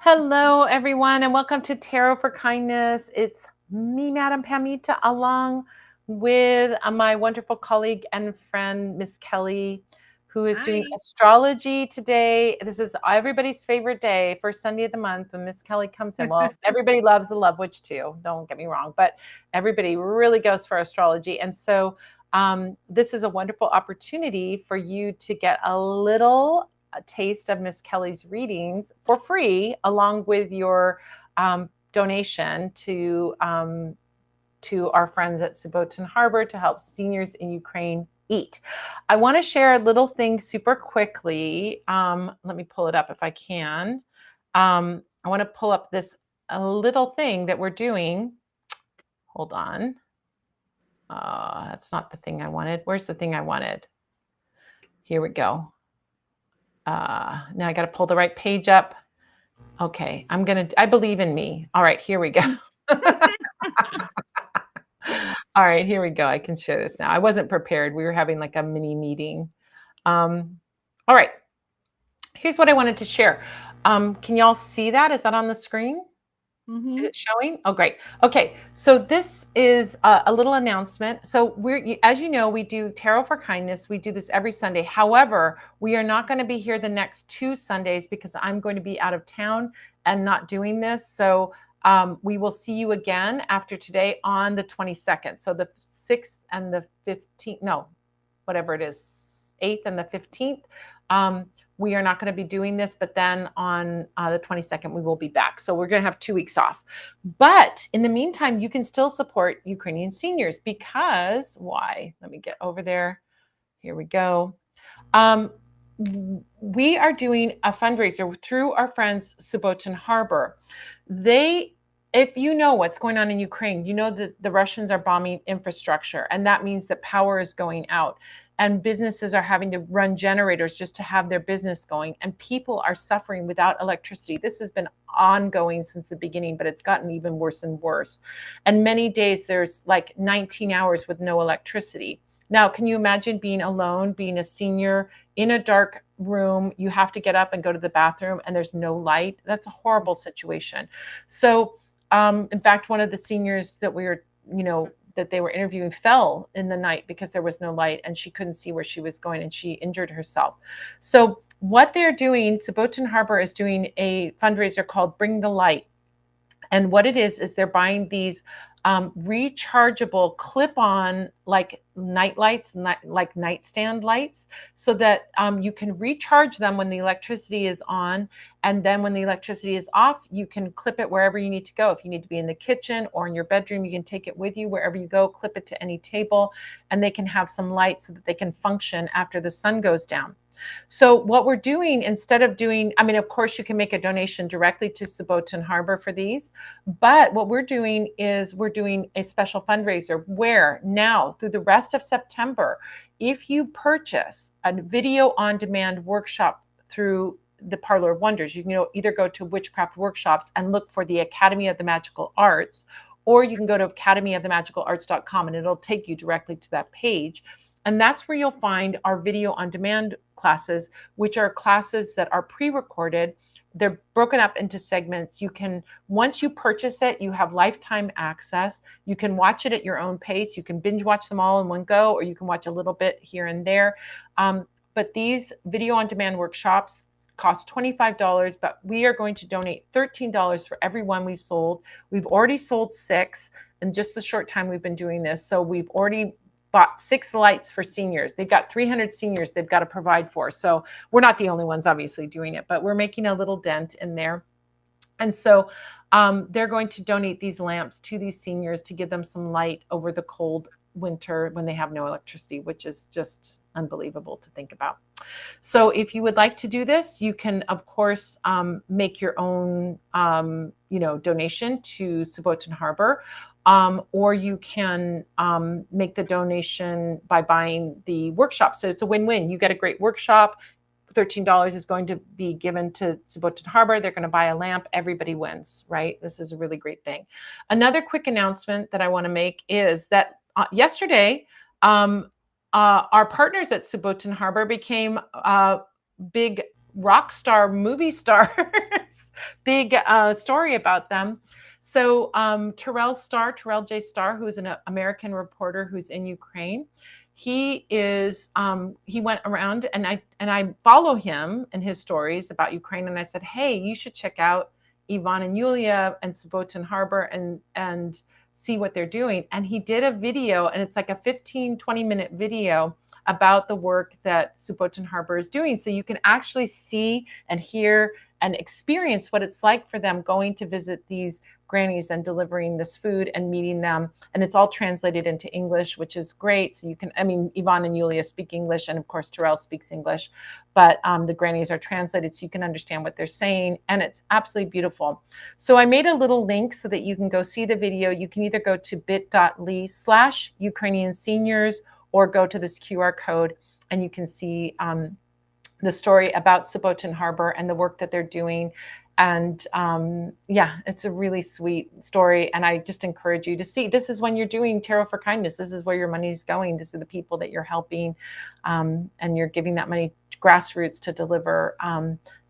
Hello, everyone, and welcome to Tarot for Kindness. It's me, Madam Pamita, along with my wonderful colleague and friend, Miss Kelly, who is doing Hi. astrology today. This is everybody's favorite day, first Sunday of the month, when Miss Kelly comes in. Well, everybody loves the Love Witch too, don't get me wrong, but everybody really goes for astrology. And so this is a wonderful opportunity for you to get a taste of Miss Kelly's readings for free, along with your donation to our friends at Subotin Harbor to help seniors in Ukraine eat. I want to share a little thing super quickly. Let me pull it up if I can. I want to pull up this a little thing that we're doing. Hold on. That's not the thing I wanted. Where's the thing I wanted? Here we go. Now I got to pull the right page up. Okay, I believe in me. All right, here we go. All right, here we go. I can share this now. I wasn't prepared. We were having like a mini meeting. All right, here's what I wanted to share. Can y'all see that? Is that on the screen? Is it showing? Oh, great. Okay, so this is a little announcement. So as you know, we do Tarot for Kindness. We do this every Sunday. However, we are not going to be here the next 2 Sundays because I'm going to be out of town and not doing this. So we will see you again after today on the 22nd. So the 6th and the 15th, no, whatever it is, 8th and the 15th. We are not going to be doing this, but then on the 22nd, we will be back. So we're going to have 2 weeks off. But in the meantime, you can still support Ukrainian seniors because why? Let me get over there. Here we go. We are doing a fundraiser through our friends Subotin Harbor. If you know what's going on in Ukraine, you know that the Russians are bombing infrastructure, and that means that power is going out. And businesses are having to run generators just to have their business going. And people are suffering without electricity. This has been ongoing since the beginning, but it's gotten even worse and worse. And many days there's like 19 hours with no electricity. Now, can you imagine being alone, being a senior in a dark room? You have to get up and go to the bathroom and there's no light. That's a horrible situation. So, in fact, one of the seniors that that they were interviewing fell in the night because there was no light and she couldn't see where she was going and she injured herself. So what they're doing, Subotin Harbor is doing a fundraiser called Bring the Light. And what it is they're buying these rechargeable clip-on like night lights, like nightstand lights, so that you can recharge them when the electricity is on. And then when the electricity is off, you can clip it wherever you need to go. If you need to be in the kitchen or in your bedroom, you can take it with you wherever you go, clip it to any table, and they can have some light so that they can function after the sun goes down. So what we're doing, instead of doing, I mean, of course, you can make a donation directly to Subotin Harbor for these, but what we're doing is we're doing a special fundraiser where now through the rest of September, if you purchase a video on demand workshop through the Parlor of Wonders, you can either go to Witchcraft Workshops and look for the Academy of the Magical Arts, or you can go to academyofthemagicalarts.com and it'll take you directly to that page. And that's where you'll find our video on demand classes, which are classes that are pre-recorded. They're broken up into segments. Once you purchase it, you have lifetime access. You can watch it at your own pace. You can binge watch them all in one go, or you can watch a little bit here and there. But these video on demand workshops cost $25, but we are going to donate $13 for every one we've sold. We've already sold 6 in just the short time we've been doing this. So we've already bought 6 lights for seniors. They've got 300 seniors they've got to provide for. So we're not the only ones obviously doing it, but we're making a little dent in there. And so they're going to donate these lamps to these seniors to give them some light over the cold winter when they have no electricity, which is just unbelievable to think about. So if you would like to do this, you can, of course, make your own, donation to Subotin Harbor. Or you can make the donation by buying the workshop. So it's a win-win. You get a great workshop. $13 is going to be given to Subotin Harbor. They're going to buy a lamp. Everybody wins, right? This is a really great thing. Another quick announcement that I want to make is that yesterday, our partners at Subotin Harbor became big rock star movie stars. Big story about them. So Terrell J. Starr, who is an American reporter who's in Ukraine, he went around, and I follow him and his stories about Ukraine, and I said, hey, you should check out Ivan and Yulia and Subotin Harbor and see what they're doing. And he did a video, and it's like a 15-20 minute video about the work that Subotin Harbor is doing. So you can actually see and hear and experience what it's like for them going to visit these grannies and delivering this food and meeting them. And it's all translated into English, which is great. So you can, I mean, Yvonne and Yulia speak English, and of course, Terrell speaks English, but the grannies are translated so you can understand what they're saying. And it's absolutely beautiful. So I made a little link so that you can go see the video. You can either go to bit.ly/Ukrainian seniors, or go to this QR code and you can see the story about Subotin Harbor and the work that they're doing. And yeah, it's a really sweet story. And I just encourage you to see, this is when you're doing Tarot for Kindness. This is where your money's going. This is the people that you're helping. And you're giving that money to grassroots to deliver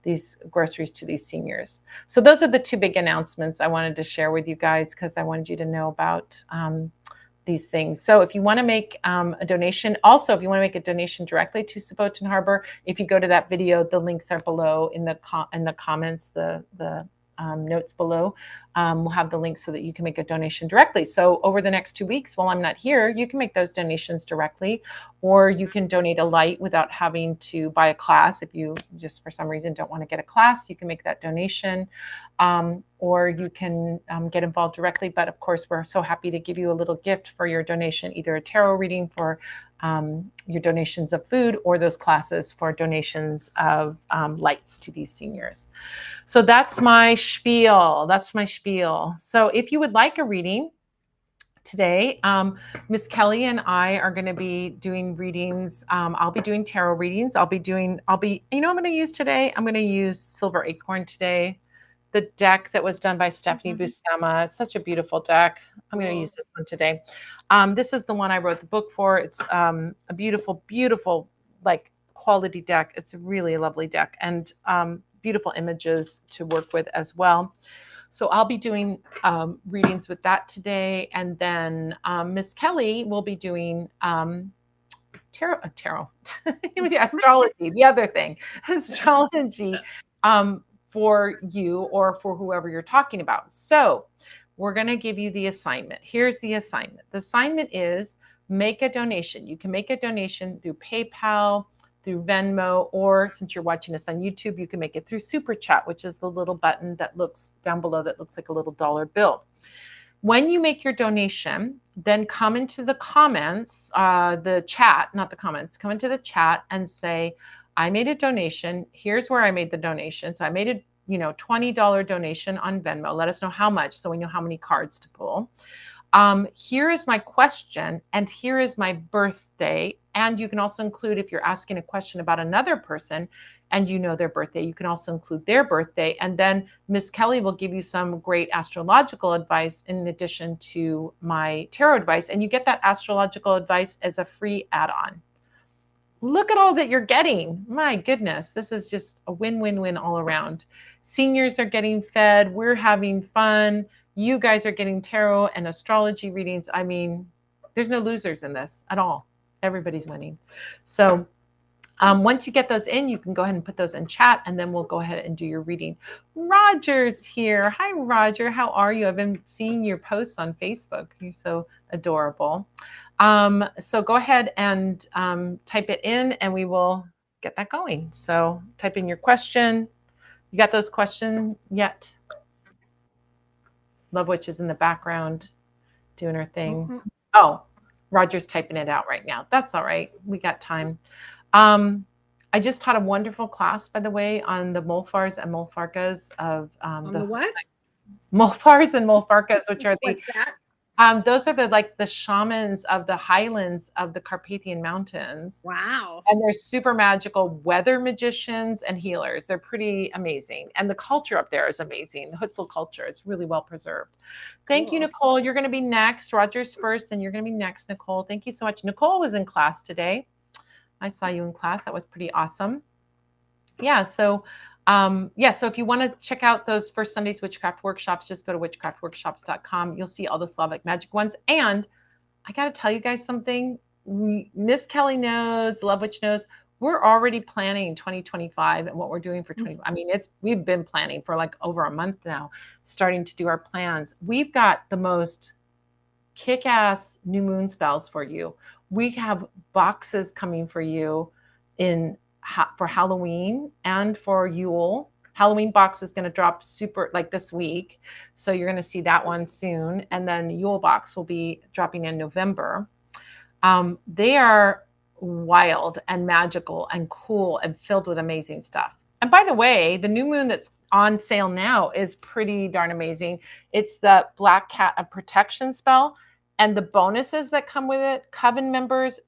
these groceries to these seniors. So those are the two big announcements I wanted to share with you guys, because I wanted you to know about these things. So if you want to make a donation, also, if you want to make a donation directly to Subotin Harbor, if you go to that video, the links are below in the comments, the notes below. We'll have the link so that you can make a donation directly. So over the next 2 weeks, while I'm not here, you can make those donations directly, or you can donate a light without having to buy a class. If you just for some reason don't want to get a class, you can make that donation, or you can get involved directly. But of course, we're so happy to give you a little gift for your donation, either a tarot reading for your donations of food, or those classes for donations of lights to these seniors. So that's my spiel. So if you would like a reading today, Miss Kelly and I are going to be doing readings. I'll be doing tarot readings. You know what I'm going to use today? I'm going to use Silver Acorn today. The deck that was done by Stephanie Buscema. It's such a beautiful deck. I'm going to use this one today. This is the one I wrote the book for. It's a beautiful, beautiful, like quality deck. It's a really lovely deck, and beautiful images to work with as well. So I'll be doing readings with that today. And then Miss Kelly will be doing tarot, astrology, the other thing, astrology. For you or for whoever you're talking about. So we're going to give you the assignment. Here's the assignment. The assignment is make a donation. You can make a donation through PayPal, through Venmo, or since you're watching this on YouTube, you can make it through Super Chat, which is the little button that looks down below that looks like a little dollar bill. When you make your donation, then come into the comments, the chat, not the comments, come into the chat and say, I made a donation. Here's where I made the donation. So I made a $20 donation on Venmo. Let us know how much so we know how many cards to pull. Here is my question, and here is my birthday. And you can also include, if you're asking a question about another person and you know their birthday, you can also include their birthday. And then Miss Kelly will give you some great astrological advice in addition to my tarot advice. And you get that astrological advice as a free add-on. Look at all that you're getting. My goodness, this is just a win-win-win all around. Seniors are getting fed. We're having fun. You guys are getting tarot and astrology readings. I mean, there's no losers in this at all. Everybody's winning. So once you get those in, you can go ahead and put those in chat, and then we'll go ahead and do your reading. Roger's here. Hi, Roger. How are you? I've been seeing your posts on Facebook. You're so adorable. So go ahead and type it in, and we will get that going. So type in your question. You got those questions yet? Love Witch is in the background doing her thing. Oh, Roger's typing it out right now. That's all right. We got time. I just taught a wonderful class, by the way, on the Molfars and Molfarkas of the what? Molfars and Molfarkas, which are What's that? Those are the shamans of the highlands of the Carpathian Mountains. Wow. And they're super magical weather magicians and healers. They're pretty amazing. And the culture up there is amazing. The Hutzel culture is really well preserved. Thank you, Nicole. You're going to be next. Roger's first, and you're going to be next, Nicole. Thank you so much. Nicole was in class today. I saw you in class. That was pretty awesome. Yeah. So, so if you want to check out those First Sundays Witchcraft workshops, just go to witchcraftworkshops.com. You'll see all the Slavic magic ones. And I got to tell you guys something. Miss Kelly knows, Love Witch knows. We're already planning 2025 and what we're doing for 20. I mean, we've been planning for like over a month now, starting to do our plans. We've got the most kick-ass new moon spells for you. We have boxes coming for you in for Halloween and for Yule. Halloween box is going to drop super like this week, so you're going to see that one soon, and then Yule box will be dropping in November. They are wild and magical and cool and filled with amazing stuff. And by the way, the new moon that's on sale now is pretty darn amazing. It's the Black Cat of Protection spell, and the bonuses that come with it. Coven members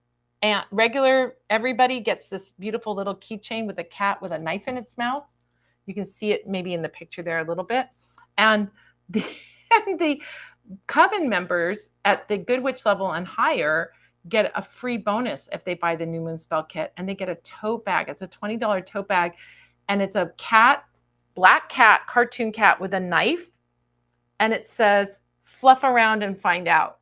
and regular everybody gets this beautiful little keychain with a cat with a knife in its mouth. You can see it maybe in the picture there a little bit. And the Coven members at the Good Witch level and higher get a free bonus if they buy the New Moon Spell Kit, and they get a tote bag. It's a $20 tote bag, and it's a cat, black cat, cartoon cat with a knife, and it says, "Fluff around and find out."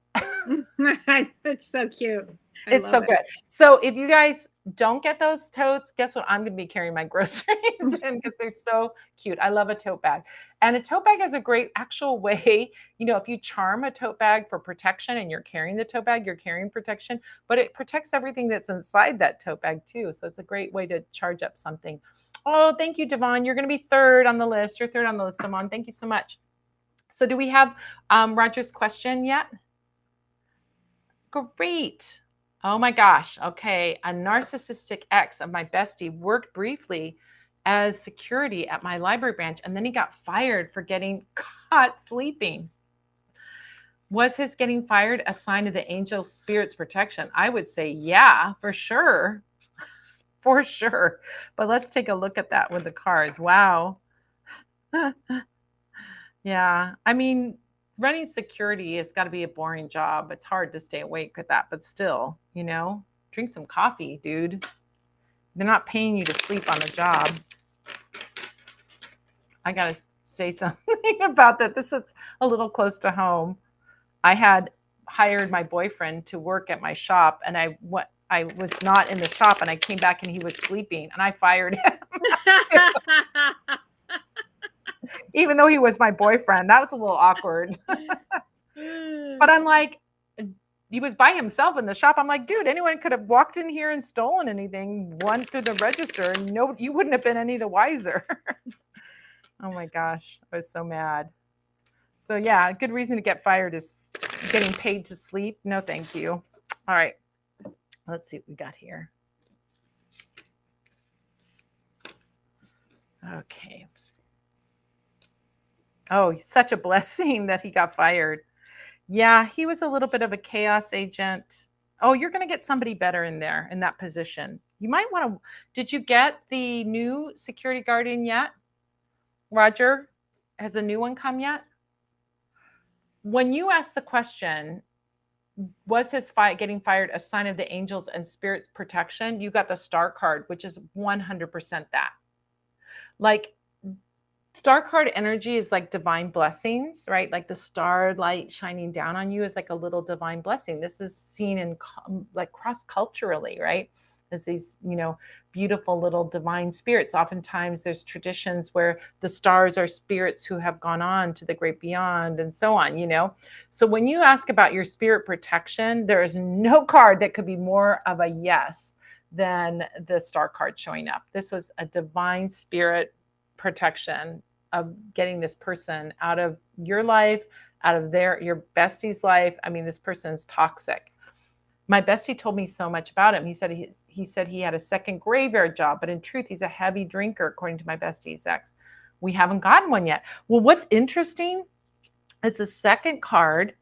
It's so cute. It's so good. So if you guys don't get those totes, guess what? I'm going to be carrying my groceries in because they're so cute. I love a tote bag. And a tote bag is a great actual way, if you charm a tote bag for protection and you're carrying the tote bag, you're carrying protection, but it protects everything that's inside that tote bag too. So it's a great way to charge up something. Oh, thank you, Devon. You're going to be third on the list. You're third on the list, Devon. Thank you so much. So do we have Roger's question yet? Great. Oh my gosh. Okay. A narcissistic ex of my bestie worked briefly as security at my library branch, and then he got fired for getting caught sleeping. Was his getting fired a sign of the angel spirit's protection? I would say, yeah, for sure. For sure. But let's take a look at that with the cards. Wow. Yeah. I mean, running security has got to be a boring job. It's hard to stay awake with that, but still, drink some coffee, dude. They're not paying you to sleep on the job. I got to say something about that. This is a little close to home. I had hired my boyfriend to work at my shop, and I was not in the shop, and I came back and he was sleeping, and I fired him. Even though he was my boyfriend. That was a little awkward. But I'm like, he was by himself in the shop. I'm like, dude, anyone could have walked in here and stolen anything, went through the register, and you wouldn't have been any the wiser. Oh my gosh, I was so mad. So yeah, a good reason to get fired is getting paid to sleep. No, thank you. All right, let's see what we got here. Okay. Oh, such a blessing that he got fired. Yeah, he was a little bit of a chaos agent. Oh, you're going to get somebody better in there in that position. You might want to. Did you get the new security guard in yet? Roger, has a new one come yet? When you ask the question, was his getting fired a sign of the angels and spirit protection? You got the star card, which is 100% that. Like, star card energy is like divine blessings, right? Like the star light shining down on you is like a little divine blessing. This is seen in like cross-culturally, right? As these, beautiful little divine spirits. Oftentimes there's traditions where the stars are spirits who have gone on to the great beyond and so on, So when you ask about your spirit protection, there is no card that could be more of a yes than the star card showing up. This was a divine spirit protection of getting this person out of your life, out of your bestie's life. I mean, this person's toxic. My bestie told me so much about him. He said he had a second graveyard job, but in truth, he's a heavy drinker, according to my bestie's ex. We haven't gotten one yet. Well, what's interesting is the second card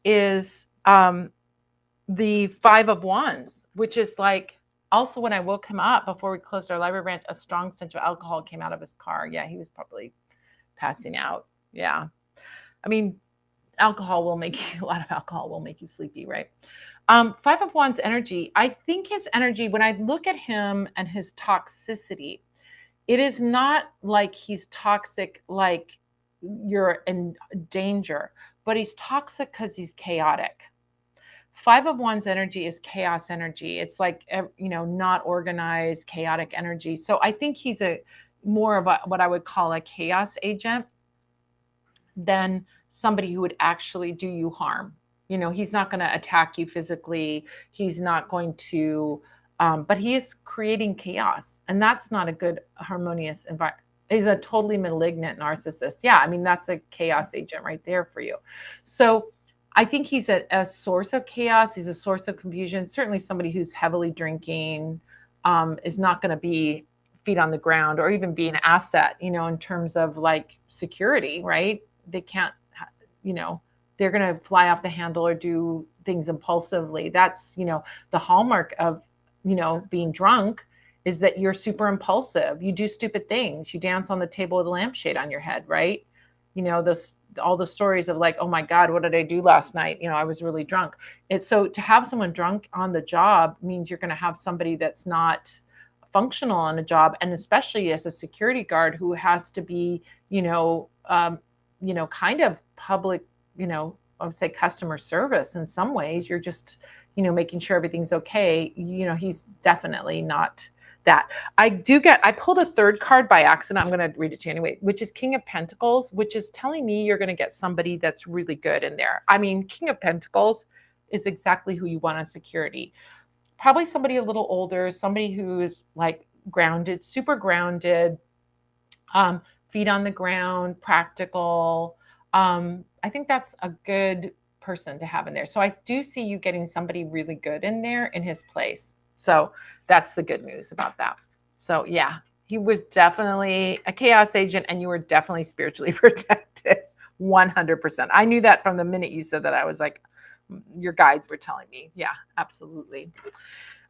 is the Five of Wands, which is like, also when I woke him up before we closed our library branch, a strong stench of alcohol came out of his car. Yeah, he was probably passing out. Yeah. I mean, a lot of alcohol will make you sleepy, right? Five of Wands energy. I think his energy, when I look at him and his toxicity, it is not like he's toxic, like you're in danger, but he's toxic because he's chaotic. Five of Wands energy is chaos energy. It's like, not organized, chaotic energy. So I think he's a more of a what I would call a chaos agent than somebody who would actually do you harm. He's not going to attack you physically. He's not going to, but he is creating chaos. And that's not a good, harmonious environment. He's a totally malignant narcissist. Yeah, I mean, that's a chaos agent right there for you. So I think he's a source of chaos. He's a source of confusion. Certainly somebody who's heavily drinking is not going to be feet on the ground or even be an asset, in terms of like security, right? They can't, they're going to fly off the handle or do things impulsively. That's, the hallmark of, being drunk is that you're super impulsive. You do stupid things. You dance on the table with a lampshade on your head, right? Those all the stories of like, oh my God, what did I do last night? I was really drunk. It's so to have someone drunk on the job means you're going to have somebody that's not functional on a job, and especially as a security guard who has to be, kind of public, I would say customer service in some ways. You're just, making sure everything's okay. He's definitely not that. I pulled a third card by accident. I'm going to read it to you anyway, which is King of Pentacles, which is telling me you're going to get somebody that's really good in there. I mean, King of Pentacles is exactly who you want on security. Probably somebody a little older, somebody who's like grounded, super grounded, feet on the ground, practical. I think that's a good person to have in there. So I do see you getting somebody really good in there in his place. So that's the good news about that. So yeah, he was definitely a chaos agent and you were definitely spiritually protected. 100%. I knew that from the minute you said that. I was like, your guides were telling me. Yeah, absolutely.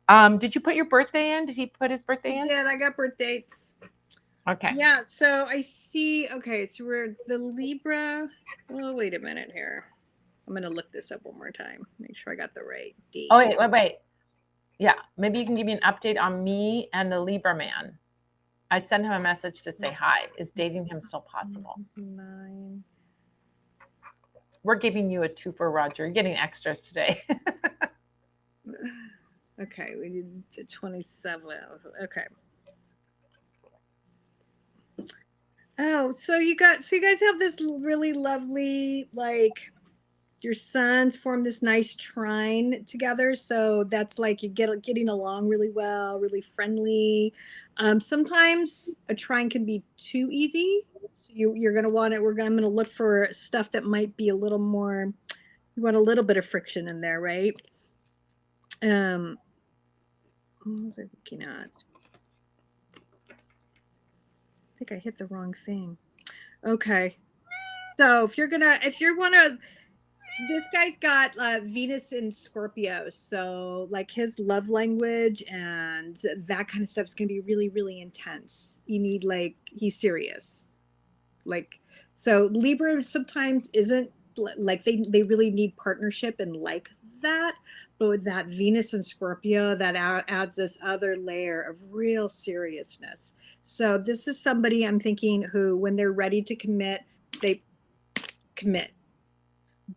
Did you put your birthday in? Did he put his birthday in? I got birth dates. Okay. Yeah, so I see, okay, so we're the Libra. Oh, wait a minute here. I'm going to look this up one more time. Make sure I got the right date. Oh, wait. Yeah, maybe you can give me an update on me and the Libra man. I sent him a message to say hi. Is dating him still possible? 9. We're giving you a 2 for Roger. You're getting extras today. Okay, we did the 27th. Okay. Oh, so you guys have this really lovely, like, your sons form this nice trine together. So that's like you getting along really well, really friendly. Sometimes a trine can be too easy. So you're going to want it. I'm going to look for stuff that might be a little more, you want a little bit of friction in there, right? What was I looking at? I think I hit the wrong thing. Okay. So if you want to, this guy's got Venus in Scorpio, so like his love language and that kind of stuff is going to be really, really intense. You need, like, he's serious. Like, so Libra sometimes isn't like they really need partnership and like that, but with that Venus and Scorpio, that adds this other layer of real seriousness. So this is somebody I'm thinking who, when they're ready to commit, they commit,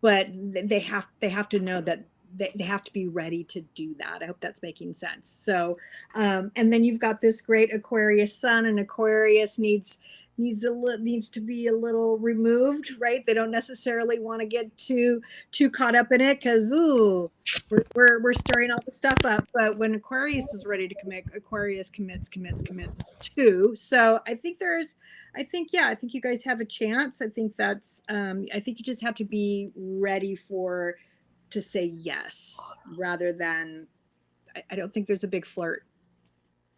but they have to know that they have to be ready to do that. I hope that's making sense. So, and then you've got this great Aquarius sun, and Aquarius needs to be a little removed, right? They don't necessarily want to get too caught up in it because we're stirring all the stuff up. But when Aquarius is ready to commit, Aquarius commits too. So I think you guys have a chance. I think that's I think you just have to be ready to say yes, rather than I don't think there's a big flirt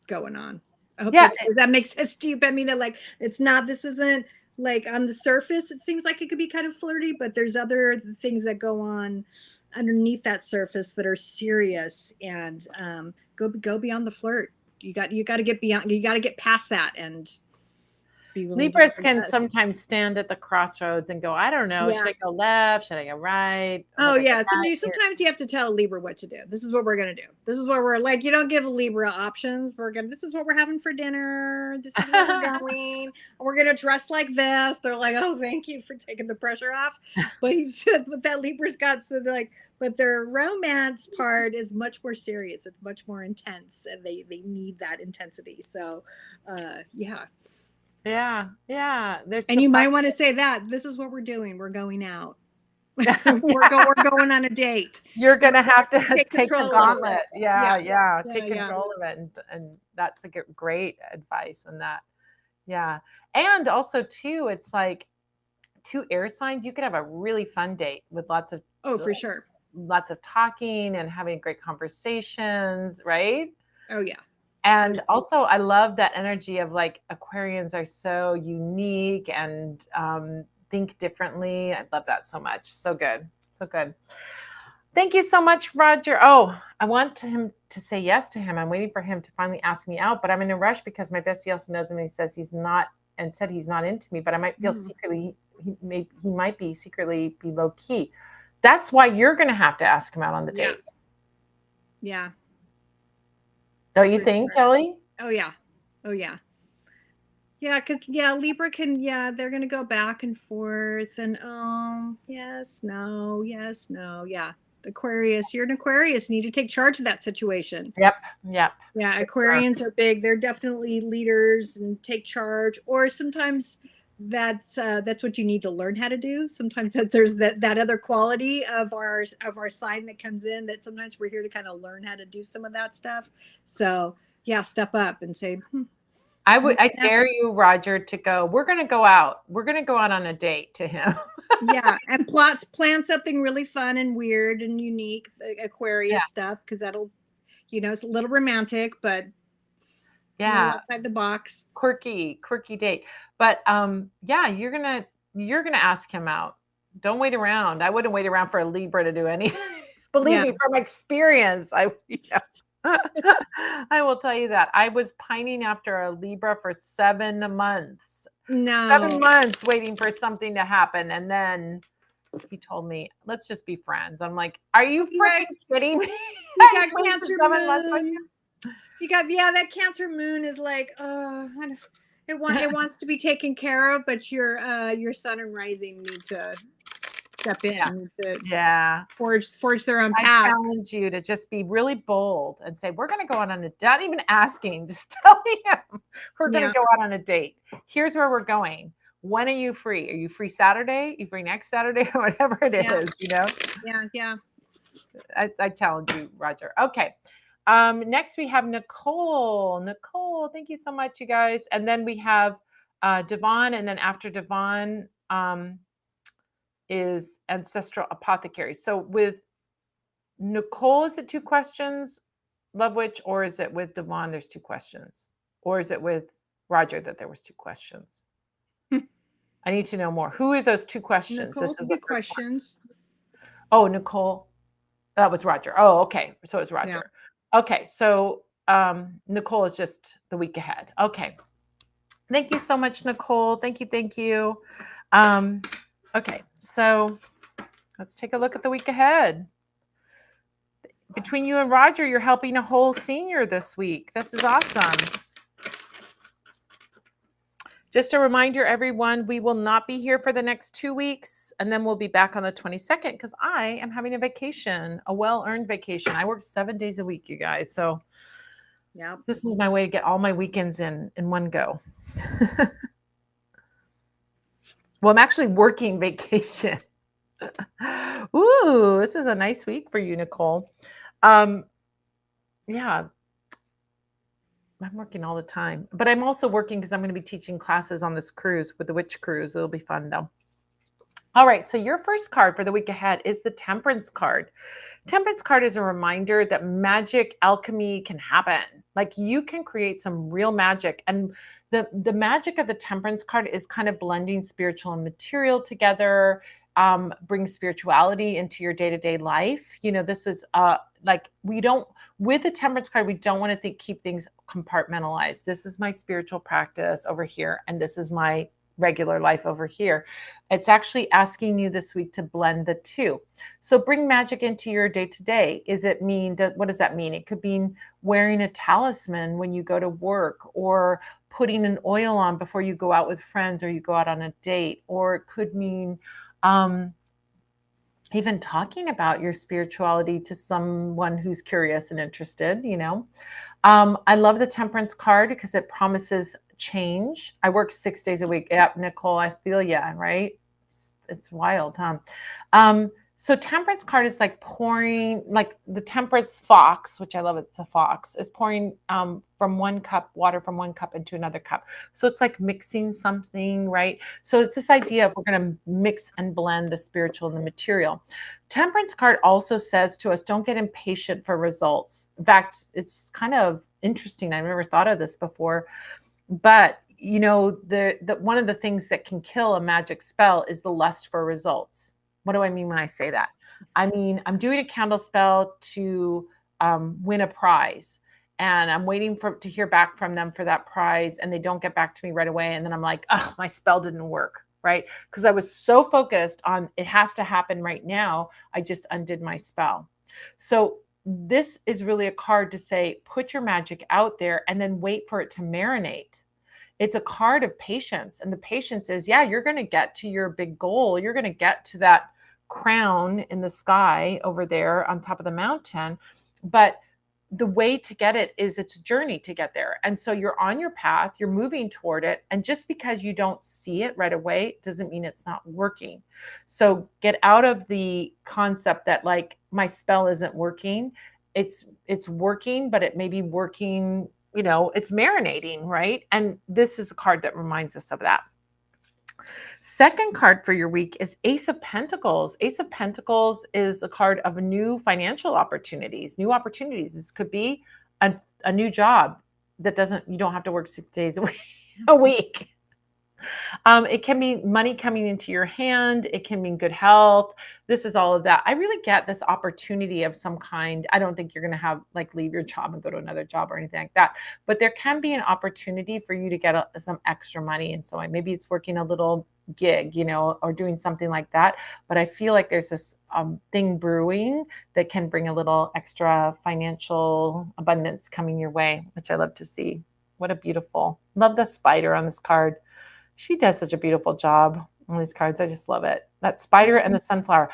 going on. I hope that makes sense to you. I mean, like, this isn't like on the surface, it seems like it could be kind of flirty, but there's other things that go on underneath that surface that are serious, and go beyond the flirt. You got to get beyond, you got to get past that, and be willing to Libras say can yes. sometimes stand at the crossroads and go, I don't know, Yeah. should I go left? Should I go right? Oh Would I go yeah. back here? Sometimes you have to tell a Libra what to do. This is what we're gonna do. This is what we're like. You don't give a Libra options. This is what we're having for dinner. This is where we're going. We're gonna dress like this. They're like, oh, thank you for taking the pressure off. But he said, but that Libra's got so like, but their romance part is much more serious. It's much more intense, and they need that intensity. So, yeah. Yeah, yeah. There's And the you fun. might want to say that this is what we're doing. We're going out. We're going on a date. You're We're gonna have to take take the control of gauntlet. it. Yeah, Yeah. yeah. Yeah, Take yeah. control of it, and that's a great advice on that. Yeah, and also too, it's like two air signs. You could have a really fun date with Oh, for sure. lots of talking and having great conversations, right? Oh, yeah. And also, I love that energy of like Aquarians are so unique and think differently. I love that so much. So good. So good. Thank you so much, Roger. Oh, I want him to say yes to him. I'm waiting for him to finally ask me out, but I'm in a rush because my bestie also knows him and he says he's not and said he's not into me, but I might feel secretly he might be secretly be low key. That's why you're going to have to ask him out on the date. Yeah. Don't you think, Kelly? Oh, yeah. Oh, yeah. Yeah, because Libra can, they're gonna go back and forth and yes, no, yes, no, yeah. Aquarius, you're an Aquarius, you need to take charge of that situation. Yep. Yeah, Aquarians are big. They're definitely leaders and take charge. Or sometimes that's what you need to learn how to do. Sometimes there's that other quality of our sign that comes in that sometimes we're here to kind of learn how to do some of that stuff. So yeah, step up and say, I dare you, Roger, to go. We're going to go out. We're going to go out on a date to him. yeah, and plan something really fun and weird and unique, Aquarius stuff, because that'll, it's a little romantic, but a little outside the box. Quirky date. But yeah, you're gonna ask him out. Don't wait around. I wouldn't wait around for a Libra to do anything. Believe me, from experience, I will tell you that. I was pining after a Libra for 7 months. No. 7 months waiting for something to happen. And then he told me, let's just be friends. I'm like, are you freaking kidding me? You got Cancer moon. You got, that Cancer moon is like, it wants to be taken care of, but your sun and rising need to step in. Forge their own path. I challenge you to just be really bold and say, we're going to go out on a, not even asking, just telling him we're going to go out on a date. Here's where we're going. When are you free? Are you free Saturday? Are you free next Saturday? Or whatever it is, Yeah. I challenge you, Roger. Okay. Next we have Nicole. Nicole, thank you so much, you guys. And then we have Devon, and then after Devon is Ancestral Apothecary. So with Nicole, is it 2 questions, Love Witch, or is it with Devon there's 2 questions? Or is it with Roger that there was 2 questions? I need to know more. Who are those 2 questions? Nicole's 2 questions. Oh, Nicole. That was Roger. Oh, okay. So it's Roger. Yeah. Okay. So Nicole is just the week ahead. Okay. Thank you so much, Nicole. Thank you. Okay. So let's take a look at the week ahead. Between you and Roger, you're helping a whole senior this week. This is awesome. Just a reminder, everyone, we will not be here for the next 2 weeks, and then we'll be back on the 22nd because I am having a vacation, a well-earned vacation. I work 7 days a week, you guys. So this is my way to get all my weekends in one go. Well, I'm actually working vacation. Ooh, this is a nice week for you, Nicole. Yeah. I'm working all the time, but I'm also working because I'm going to be teaching classes on this cruise with the witch cruise. It'll be fun though. All right. So your first card for the week ahead is the Temperance card. Temperance card is a reminder that magic alchemy can happen. Like you can create some real magic. And the magic of the Temperance card is kind of blending spiritual and material together, bring spirituality into your day-to-day life. This is like we don't With the temperance card, we don't want to keep things compartmentalized. This is my spiritual practice over here, and this is my regular life over here. It's actually asking you this week to blend the two. So bring magic into your day to day. Is it mean that, what does that mean? It could mean wearing a talisman when you go to work, or putting an oil on before you go out with friends or you go out on a date, or it could mean um, even talking about your spirituality to someone who's curious and interested, you know. I love the temperance card because it promises change. I work 6 days a week. Yep, Nicole, I feel ya, right? It's wild, huh? So temperance card is like pouring, like the temperance fox, which I love. It's a fox, is pouring from one cup water from one cup into another cup. So it's like mixing something, right? So it's this idea of we're going to mix and blend the spiritual and the material. Temperance card also says to us, don't get impatient for results. In fact, it's kind of interesting. I've never thought of this before, but you know, the one of the things that can kill a magic spell is the lust for results. What do I mean when I say that? I mean, I'm doing a candle spell to win a prize, and I'm waiting for to hear back from them for that prize, and they don't get back to me right away, and then I'm like, oh, my spell didn't work, right? Because I was so focused on it has to happen right now, I just undid my spell. So this is really a card to say, put your magic out there and then wait for it to marinate. It's a card of patience. And the patience is, yeah, you're going to get to your big goal. You're going to get to that crown in the sky over there on top of the mountain. But the way to get it is it's a journey to get there. And so you're on your path, you're moving toward it. And just because you don't see it right away doesn't mean it's not working. So get out of the concept that like my spell isn't working. It's working, but it may be working, you know, it's marinating, right? And this is a card that reminds us of that. Second card for your week is Ace of Pentacles. Ace of Pentacles is a card of new financial opportunities, new opportunities. This could be a new job that doesn't, you don't have to work 6 days a week. It can be money coming into your hand. It can mean good health. This is all of that. I really get this opportunity of some kind. I don't think you're going to have like leave your job and go to another job or anything like that. But there can be an opportunity for you to get some extra money. And so maybe it's working a little gig, you know, or doing something like that. But I feel like there's this thing brewing that can bring a little extra financial abundance coming your way, which I love to see. What a beautiful, love the spider on this card. She does such a beautiful job on these cards. I just love it. That spider and the sunflower.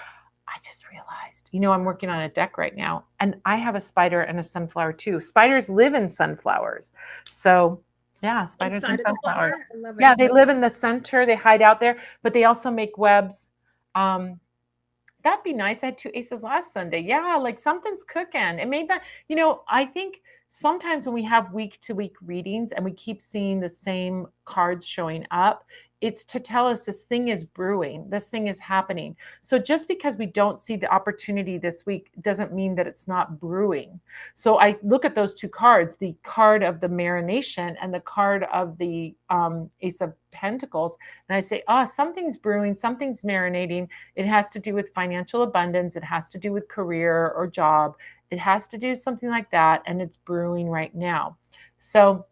I just realized, you know, I'm working on a deck right now, and I have a spider and a sunflower too. Spiders live in sunflowers. So, yeah, spiders and Inside of the sunflowers. flower. I love Yeah, it. they live in the center. They hide out there, but they also make webs. That'd be nice. I had two aces last Sunday. Yeah, like something's cooking. It may be, you know, I think sometimes when we have week to week readings and we keep seeing the same cards showing up, it's to tell us this thing is brewing, this thing is happening. So just because we don't see the opportunity this week doesn't mean that it's not brewing. So I look at those two cards, the card of the marination and the card of the Ace of Pentacles, and I say, oh, something's brewing, something's marinating. It has to do with financial abundance. It has to do with career or job. It has to do something like that. And it's brewing right now. So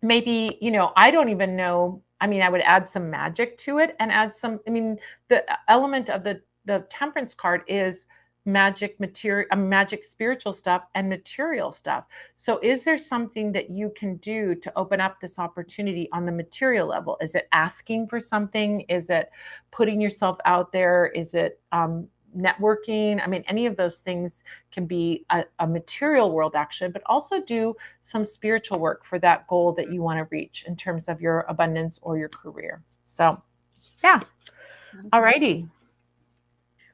maybe, you know, I don't even know. I mean, I would add some magic to it and add some, I mean, the element of the temperance card is magic material, magic spiritual stuff and material stuff. So is there something that you can do to open up this opportunity on the material level? Is it asking for something? Is it putting yourself out there? Is it networking? I mean, any of those things can be a material world action, but also do some spiritual work for that goal that you want to reach in terms of your abundance or your career. So, yeah. All righty.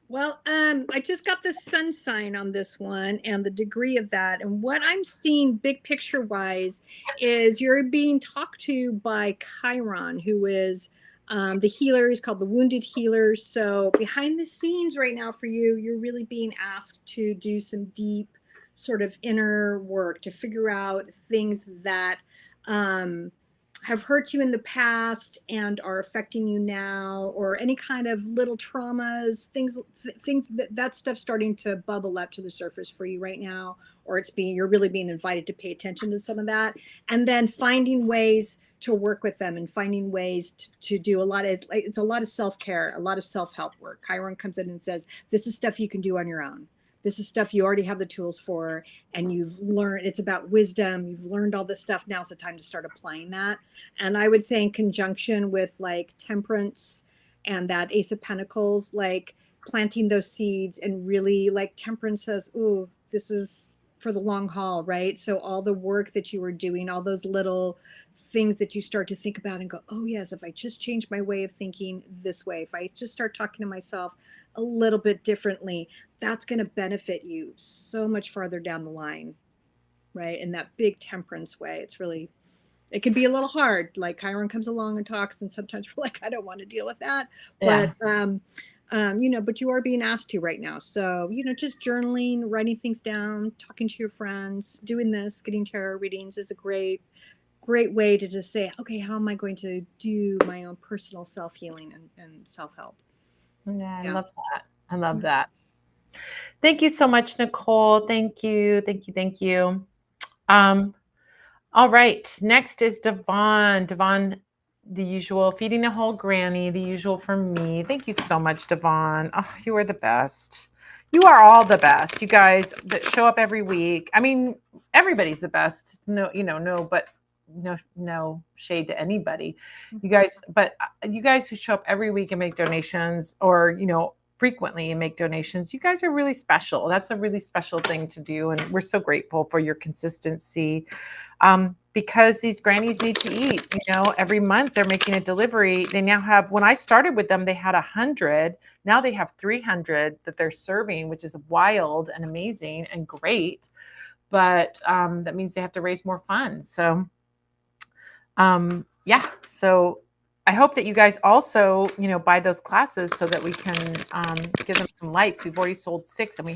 Well, I just got the sun sign on this one and the degree of that. And what I'm seeing big picture wise is you're being talked to by Chiron, who is the healer. He's called the wounded healer. So behind the scenes right now for you, you're really being asked to do some deep sort of inner work to figure out things that have hurt you in the past and are affecting you now, or any kind of little traumas, things that stuff's starting to bubble up to the surface for you right now, or you're really being invited to pay attention to some of that, and then finding ways to work with them and finding ways to do a lot of, like, it's a lot of self-care, a lot of self-help work. Chiron comes in and says, this is stuff you can do on your own. This is stuff you already have the tools for, and you've learned. It's about wisdom. You've learned all this stuff. Now's the time to start applying that. And I would say, in conjunction with like Temperance and that Ace of Pentacles, like planting those seeds, and really, like Temperance says, ooh, this is for the long haul, right? So all the work that you were doing, all those little things that you start to think about and go, oh yes, if I just change my way of thinking this way, if I just start talking to myself a little bit differently, that's going to benefit you so much farther down the line, right? In that big Temperance way. It's really, it can be a little hard. Like Chiron comes along and talks, and sometimes we're like, I don't want to deal with that. Yeah. But you are being asked to right now. So, just journaling, writing things down, talking to your friends, doing this, getting tarot readings is a great way to just say, okay, how am I going to do my own personal self-healing and self-help? Yeah, I Yeah. love that. I love that. Thank you so much, Nicole. Thank you. Thank you. Thank you. All right. Next is Devon. Devon, the usual, feeding a whole granny, the usual for me. Thank you so much, Devon. Oh, you are the best. You are all the best. You guys that show up every week. I mean, everybody's the best. No, but no shade to anybody. You guys, but you guys who show up every week and make donations, or, frequently and make donations, you guys are really special. That's a really special thing to do. And we're so grateful for your consistency. Because these grannies need to eat. Every month they're making a delivery. They now have, when I started with them, they had 100. Now they have 300 that they're serving, which is wild and amazing and great. But that means they have to raise more funds. So, yeah. So I hope that you guys also, buy those classes so that we can give them some lights. We've already sold 6, and we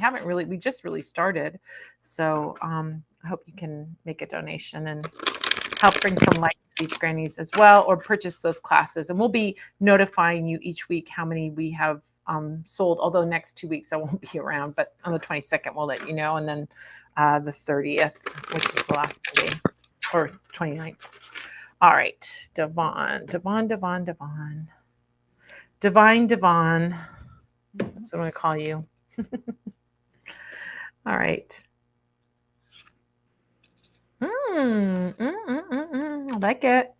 just really started. So I hope you can make a donation and help bring some light to these grannies as well, or purchase those classes. And we'll be notifying you each week how many we have sold, although next 2 weeks I won't be around, but on the 22nd, we'll let you know. And then the 30th, which is the last day, or 29th. All right, Devon. Divine Devon. That's what I'm going to call you. All right. I like it.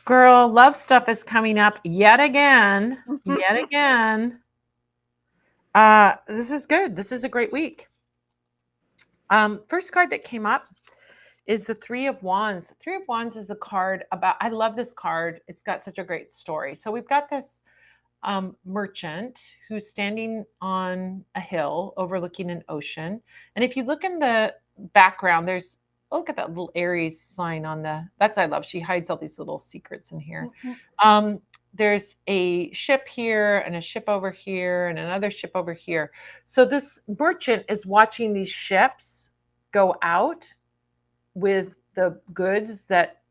Girl, love stuff is coming up yet again. This is good. This is a great week. First card that came up is the Three of Wands. The Three of Wands is a card about, I love this card. It's got such a great story. So we've got this merchant who's standing on a hill overlooking an ocean. And if you look in the background, look at that little Aries sign on I love. She hides all these little secrets in here. There's a ship here and a ship over here and another ship over here. So this merchant is watching these ships go out with the goods that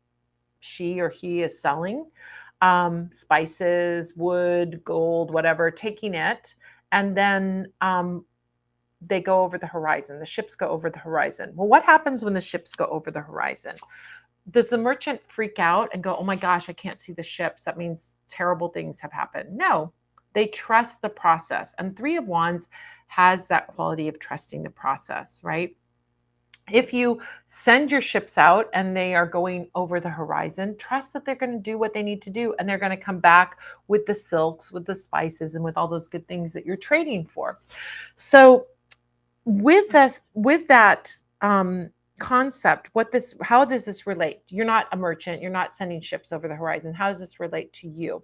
she or he is selling, spices, wood, gold, whatever, taking it. And then they go over the horizon. The ships go over the horizon. Well, what happens when the ships go over the horizon? Does the merchant freak out and go, oh my gosh, I can't see the ships? That means terrible things have happened. No, they trust the process. And Three of Wands has that quality of trusting the process, right? If you send your ships out and they are going over the horizon, trust that they're going to do what they need to do. And they're going to come back with the silks, with the spices, and with all those good things that you're trading for. So with that concept, how does this relate? You're not a merchant. You're not sending ships over the horizon. How does this relate to you?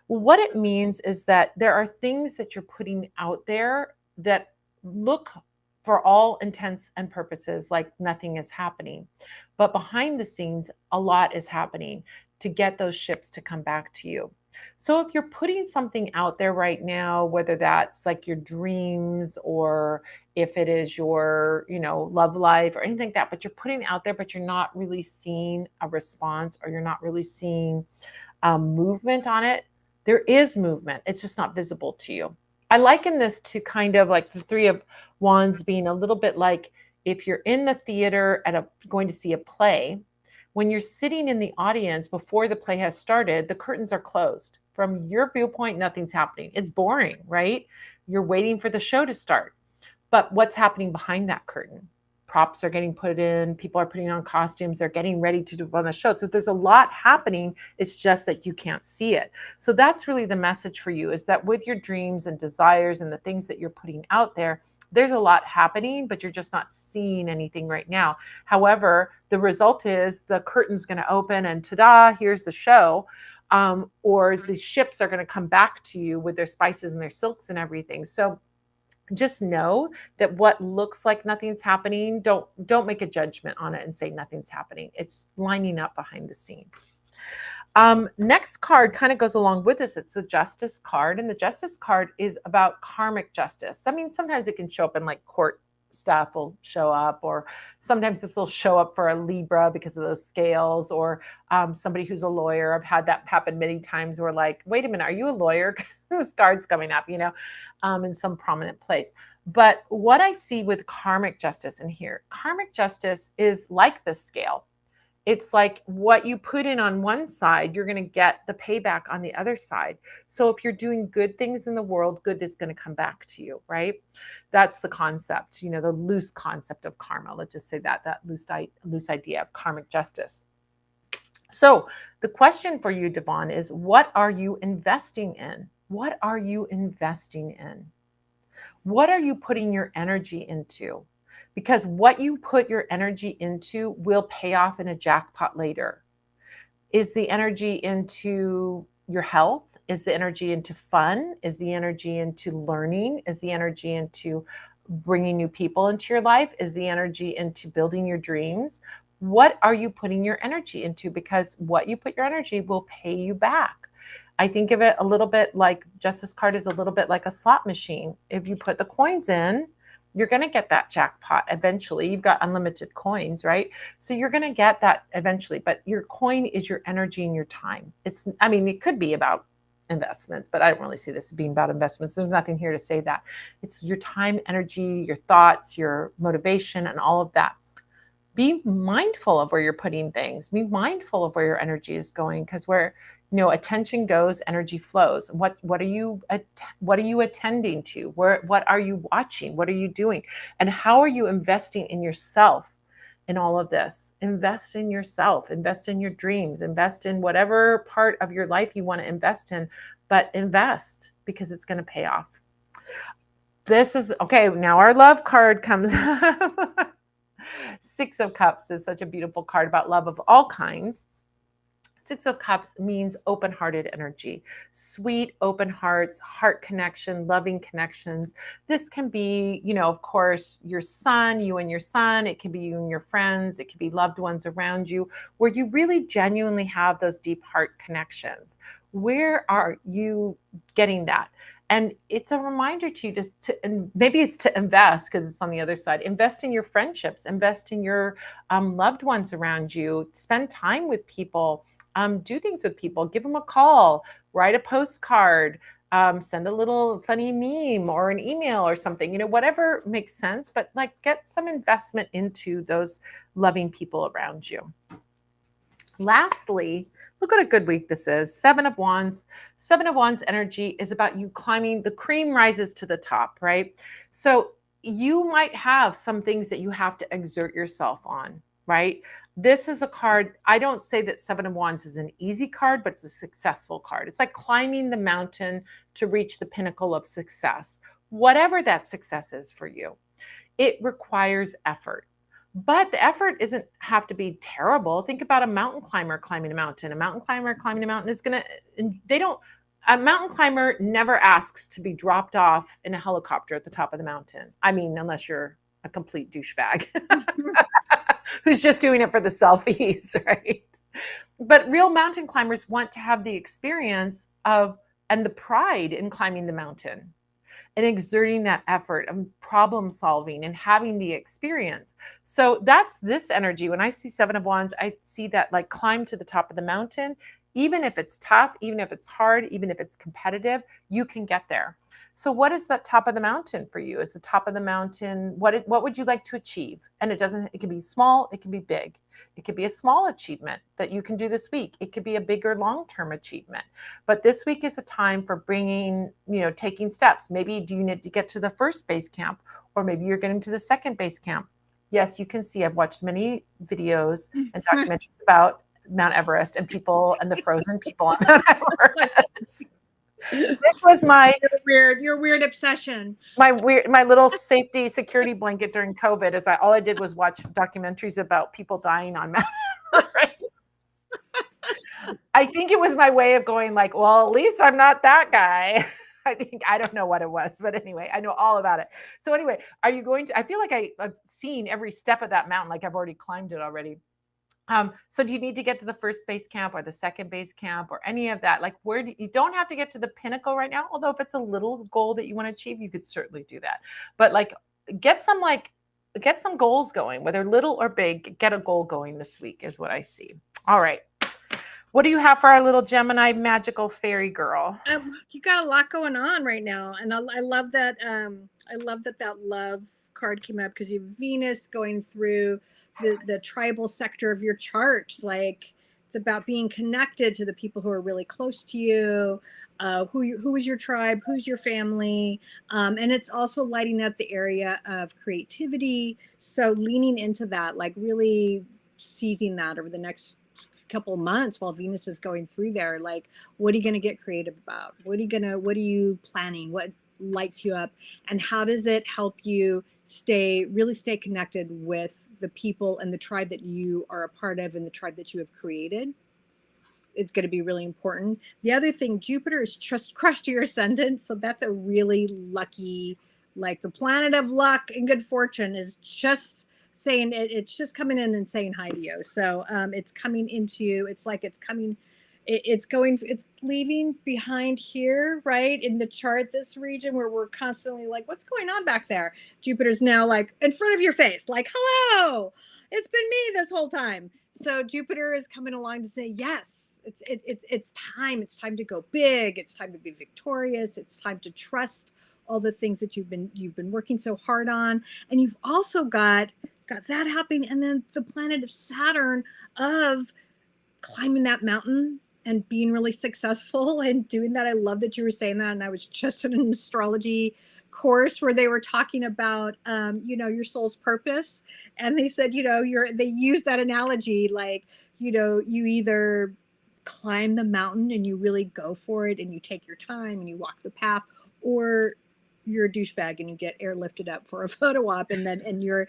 Well, what it means is that there are things that you're putting out there that look, for all intents and purposes, like nothing is happening. But behind the scenes, a lot is happening to get those ships to come back to you. So if you're putting something out there right now, whether that's like your dreams or if it is your, love life or anything like that, but you're putting out there, but you're not really seeing a response, or you're not really seeing movement on it. There is movement. It's just not visible to you. I liken this to kind of like the Three of Wands being a little bit like if you're in the theater going to see a play. When you're sitting in the audience before the play has started, the curtains are closed. From your viewpoint, nothing's happening. It's boring, right? You're waiting for the show to start. But what's happening behind that curtain? Props are getting put in, people are putting on costumes, they're getting ready to do on the show. So there's a lot happening. It's just that you can't see it. So that's really the message for you, is that with your dreams and desires and the things that you're putting out there, there's a lot happening, but you're just not seeing anything right now. However, the result is the curtain's going to open and ta-da, here's the show. Or the ships are going to come back to you with their spices and their silks and everything. So just know that what looks like nothing's happening, don't make a judgment on it and say nothing's happening. It's lining up behind the scenes. Next card kind of goes along with this. It's the Justice card, and the Justice card is about karmic justice. I mean, sometimes it can show up in like court stuff will show up, or sometimes this will show up for a Libra because of those scales, or somebody who's a lawyer. I've had that happen many times where like, wait a minute, are you a lawyer? This card's coming up, in some prominent place. But what I see with karmic justice in here, karmic justice is like the scale. It's like what you put in on one side, you're going to get the payback on the other side. So if you're doing good things in the world, good is going to come back to you, right? That's the concept, the loose concept of karma. Let's just say that loose idea of karmic justice. So the question for you, Devon, is what are you investing in? What are you investing in? What are you putting your energy into? Because what you put your energy into will pay off in a jackpot later. Is the energy into your health? Is the energy into fun? Is the energy into learning? Is the energy into bringing new people into your life? Is the energy into building your dreams? What are you putting your energy into? Because what you put your energy will pay you back. I think of it a little bit like Justice card is a little bit like a slot machine. If you put the coins in, you're going to get that jackpot eventually. You've got unlimited coins, right? So you're going to get that eventually, but your coin is your energy and your time. It could be about investments, but I don't really see this as being about investments. There's nothing here to say that. It's your time, energy, your thoughts, your motivation, and all of that. Be mindful of where you're putting things. Be mindful of where your energy is going, because where attention goes, energy flows. What are you attending to? What are you watching? What are you doing? And how are you investing in yourself in all of this? Invest in yourself, invest in your dreams, invest in whatever part of your life you want to invest in, but invest because it's going to pay off. This is okay. Now our love card comes up. Six of Cups is such a beautiful card about love of all kinds. Six of Cups means open-hearted energy, sweet, open hearts, heart connection, loving connections. This can be, of course, you and your son. It can be you and your friends. It can be loved ones around you, where you really genuinely have those deep heart connections. Where are you getting that? And it's a reminder to you and maybe it's to invest, because it's on the other side. Invest in your friendships, invest in your loved ones around you, spend time with people. Do things with people, give them a call, write a postcard, send a little funny meme or an email or something, whatever makes sense, but like get some investment into those loving people around you. Lastly, look what a good week this is. Seven of Wands. Seven of Wands energy is about you climbing. The cream rises to the top, right? So you might have some things that you have to exert yourself on, right? This is a card. I don't say that Seven of Wands is an easy card, but it's a successful card. It's like climbing the mountain to reach the pinnacle of success. Whatever that success is for you, it requires effort. But the effort doesn't have to be terrible. Think about a mountain climber climbing a mountain. A mountain climber climbing a mountain is a mountain climber never asks to be dropped off in a helicopter at the top of the mountain. I mean, unless you're a complete douchebag who's just doing it for the selfies, right? But real mountain climbers want to have the experience of and the pride in climbing the mountain. and exerting that effort of problem solving and having the experience. So that's this energy. When I see Seven of Wands, I see that like climb to the top of the mountain. Even if it's tough, even if it's hard, even if it's competitive, you can get there. So what is that top of the mountain for you? Is the top of the mountain, what would you like to achieve? And it can be small, it can be big. It could be a small achievement that you can do this week. It could be a bigger long-term achievement. But this week is a time for taking steps. Maybe do you need to get to the first base camp, or maybe you're getting to the second base camp. Yes, you can see I've watched many videos and documentaries about Mount Everest and people and the frozen people on Mount Everest. This was your weird obsession. my little safety security blanket during COVID. Is all I did was watch documentaries about people dying on Mount Everest. I think it was my way of going like, well, at least I'm not that guy. I don't know what it was, but anyway, I know all about it. So anyway, are you going to? I feel like I've seen every step of that mountain, like I've already climbed it already. So do you need to get to the first base camp or the second base camp or any of that? Like you don't have to get to the pinnacle right now, although if it's a little goal that you want to achieve, you could certainly do that. But get some goals going, whether little or big, get a goal going this week is what I see. All right. What do you have for our little Gemini magical fairy girl? You got a lot going on right now, and I love that. I love that love card came up because you have Venus going through the tribal sector of your chart. Like it's about being connected to the people who are really close to you. Who is your tribe? Who's your family? And it's also lighting up the area of creativity. So leaning into that, like really seizing that over the next couple of months while Venus is going through there. Like, what are you going to get creative about? What are you planning? What lights you up? And how does it help you really stay connected with the people and the tribe that you are a part of and the tribe that you have created? It's going to be really important. The other thing, Jupiter is just crushed to your ascendant. So that's a really lucky, like the planet of luck and good fortune is just saying it's just coming in and saying hi to you. So it's coming into, it's like it's coming, it's leaving behind here, right? In the chart, this region where we're constantly like, what's going on back there? Jupiter's now like in front of your face, like, hello, it's been me this whole time. So Jupiter is coming along to say, yes, it's time. It's time to go big. It's time to be victorious. It's time to trust all the things that you've been working so hard on. And you've also got that happening, and then the planet of Saturn of climbing that mountain and being really successful and doing that. I love that you were saying that. And I was just in an astrology course where they were talking about your soul's purpose, and they said they use that analogy like you either climb the mountain and you really go for it and you take your time and you walk the path, or you're a douchebag and you get airlifted up for a photo op and you're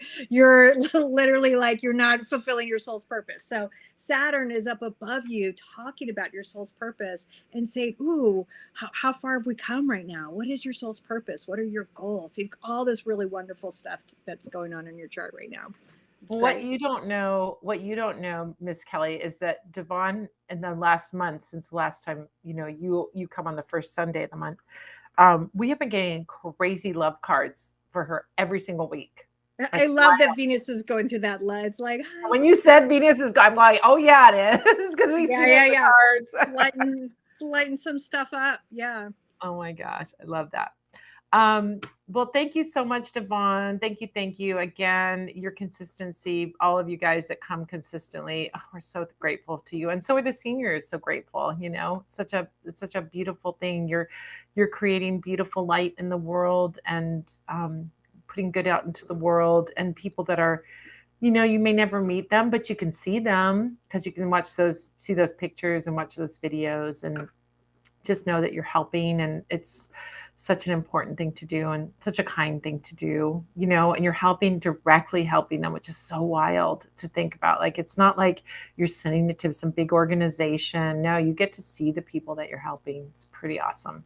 literally like you're not fulfilling your soul's purpose. So Saturn is up above you talking about your soul's purpose and saying, ooh, how far have we come right now? What is your soul's purpose? What are your goals? You've got all this really wonderful stuff that's going on in your chart right now. What you don't know, Miss Kelly, is that Devon in the last month, since the last time, you come on the first Sunday of the month, we have been getting crazy love cards for her every single week. I love that Venus is going through that. It's like, when you said Venus is, I'm like, oh yeah, it is, because we see the cards. lighting some stuff up. Yeah. Oh my gosh, I love that. Well, thank you so much, Devon. Thank you again. Your consistency, all of you guys that come consistently, we're so grateful to you, and so are the seniors. So grateful, it's such a beautiful thing. You're creating beautiful light in the world and putting good out into the world, and people that are, you may never meet them, but you can see them because you can see those pictures and watch those videos, and just know that you're helping. And it's such an important thing to do and such a kind thing to do, and you're directly helping them, which is so wild to think about. Like, it's not like you're sending it to some big organization. No, you get to see the people that you're helping. It's pretty awesome.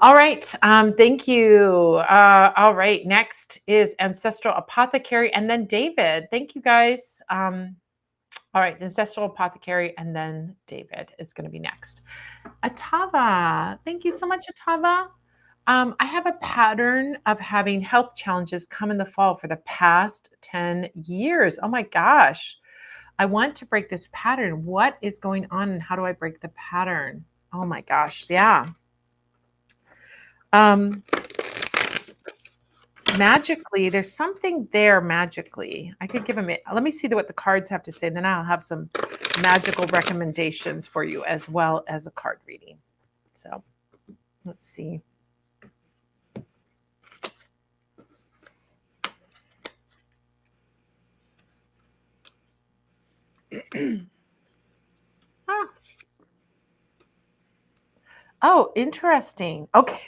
All right. Thank you. All right. Next is Ancestral Apothecary and then David. Thank you, guys. All right. Ancestral Apothecary and then David is going to be next. Atava. Thank you so much, Atava. I have a pattern of having health challenges come in the fall for the past 10 years. Oh my gosh. I want to break this pattern. What is going on and how do I break the pattern? Oh my gosh. Yeah. Um, magically, there's something there magically. I could give them, let me see what the cards have to say, and then I'll have some magical recommendations for you as well as a card reading. So let's see. Huh. Oh, interesting. Okay.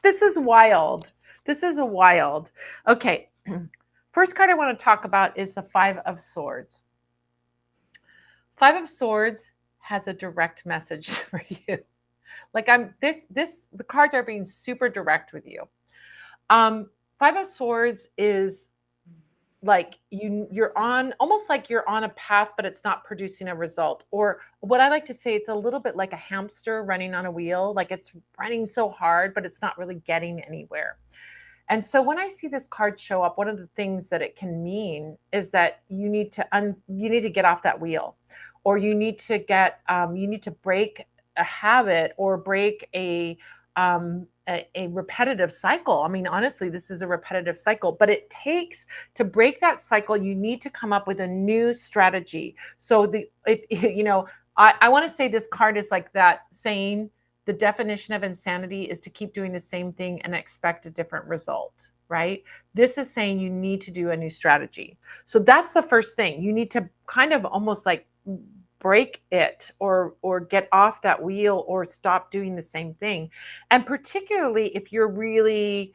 This is wild. This is a wild. Okay. First card I want to talk about is the Five of Swords. Five of Swords has a direct message for you. Like the cards are being super direct with you. Five of Swords is like you're on almost like you're on a path, but it's not producing a result. Or what I like to say, it's a little bit like a hamster running on a wheel. Like it's running so hard, but it's not really getting anywhere. And so when I see this card show up, one of the things that it can mean is that you need to get off that wheel, or you need to break a habit or break a repetitive cycle. I mean, honestly, this is a repetitive cycle, but it takes to break that cycle. You need to come up with a new strategy. So I want to say this card is like that saying, the definition of insanity is to keep doing the same thing and expect a different result, right? This is saying you need to do a new strategy. So that's the first thing. You need to kind of almost like break it or get off that wheel or stop doing the same thing. And particularly if you're really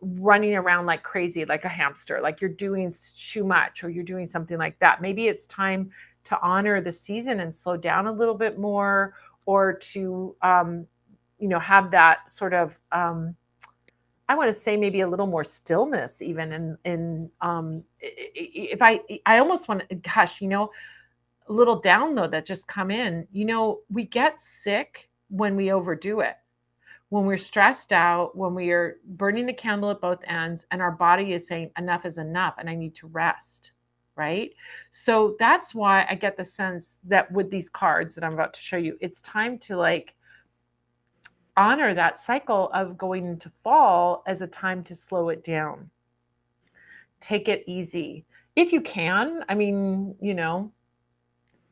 running around like crazy, like a hamster, like you're doing too much or you're doing something like that. Maybe it's time to honor the season and slow down a little bit more, or to have that sort of I want to say maybe a little more stillness even if I almost want to, gosh, a little download that just come in. We get sick when we overdo it, when we're stressed out, when we are burning the candle at both ends, and our body is saying enough is enough and I need to rest, right? So that's why I get the sense that with these cards that I'm about to show you, it's time to like honor that cycle of going into fall as a time to slow it down. Take it easy if you can. I mean,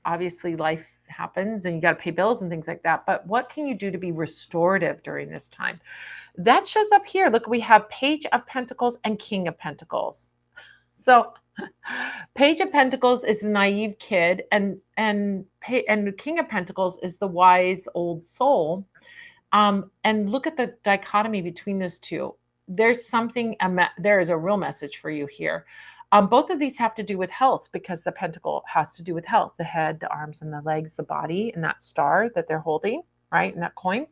obviously life happens and you got to pay bills and things like that. But what can you do to be restorative during this time? That shows up here. Look, we have Page of Pentacles and King of Pentacles. So Page of Pentacles is the naive kid, and King of Pentacles is the wise old soul. And look at the dichotomy between those two. There is a real message for you here. Both of these have to do with health, because the pentacle has to do with health, the head, the arms and the legs, the body, and that star that they're holding, right? And that coin.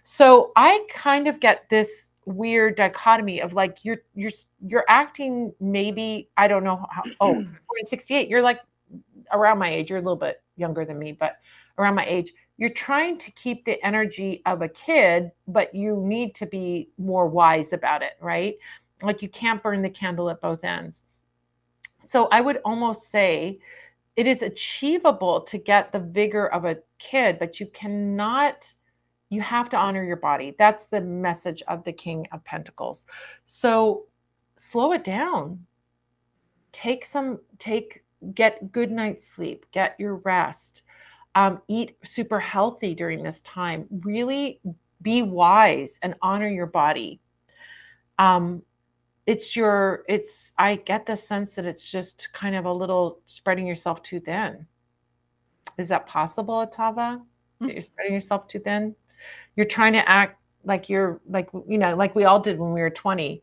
So I kind of get this weird dichotomy of like, you're acting, maybe, I don't know how, oh, we're in 68. You're like around my age. You're a little bit younger than me, but around my age. You're trying to keep the energy of a kid, but you need to be more wise about it, right? Like you can't burn the candle at both ends. So I would almost say it is achievable to get the vigor of a kid, but you have to honor your body. That's the message of the King of Pentacles. So slow it down. Get good night's sleep, get your rest, eat super healthy during this time. Really be wise and honor your body. I get the sense that it's just kind of a little spreading yourself too thin. Is that possible, Atava? That you're spreading yourself too thin? You're trying to act like you're like we all did when we were 20.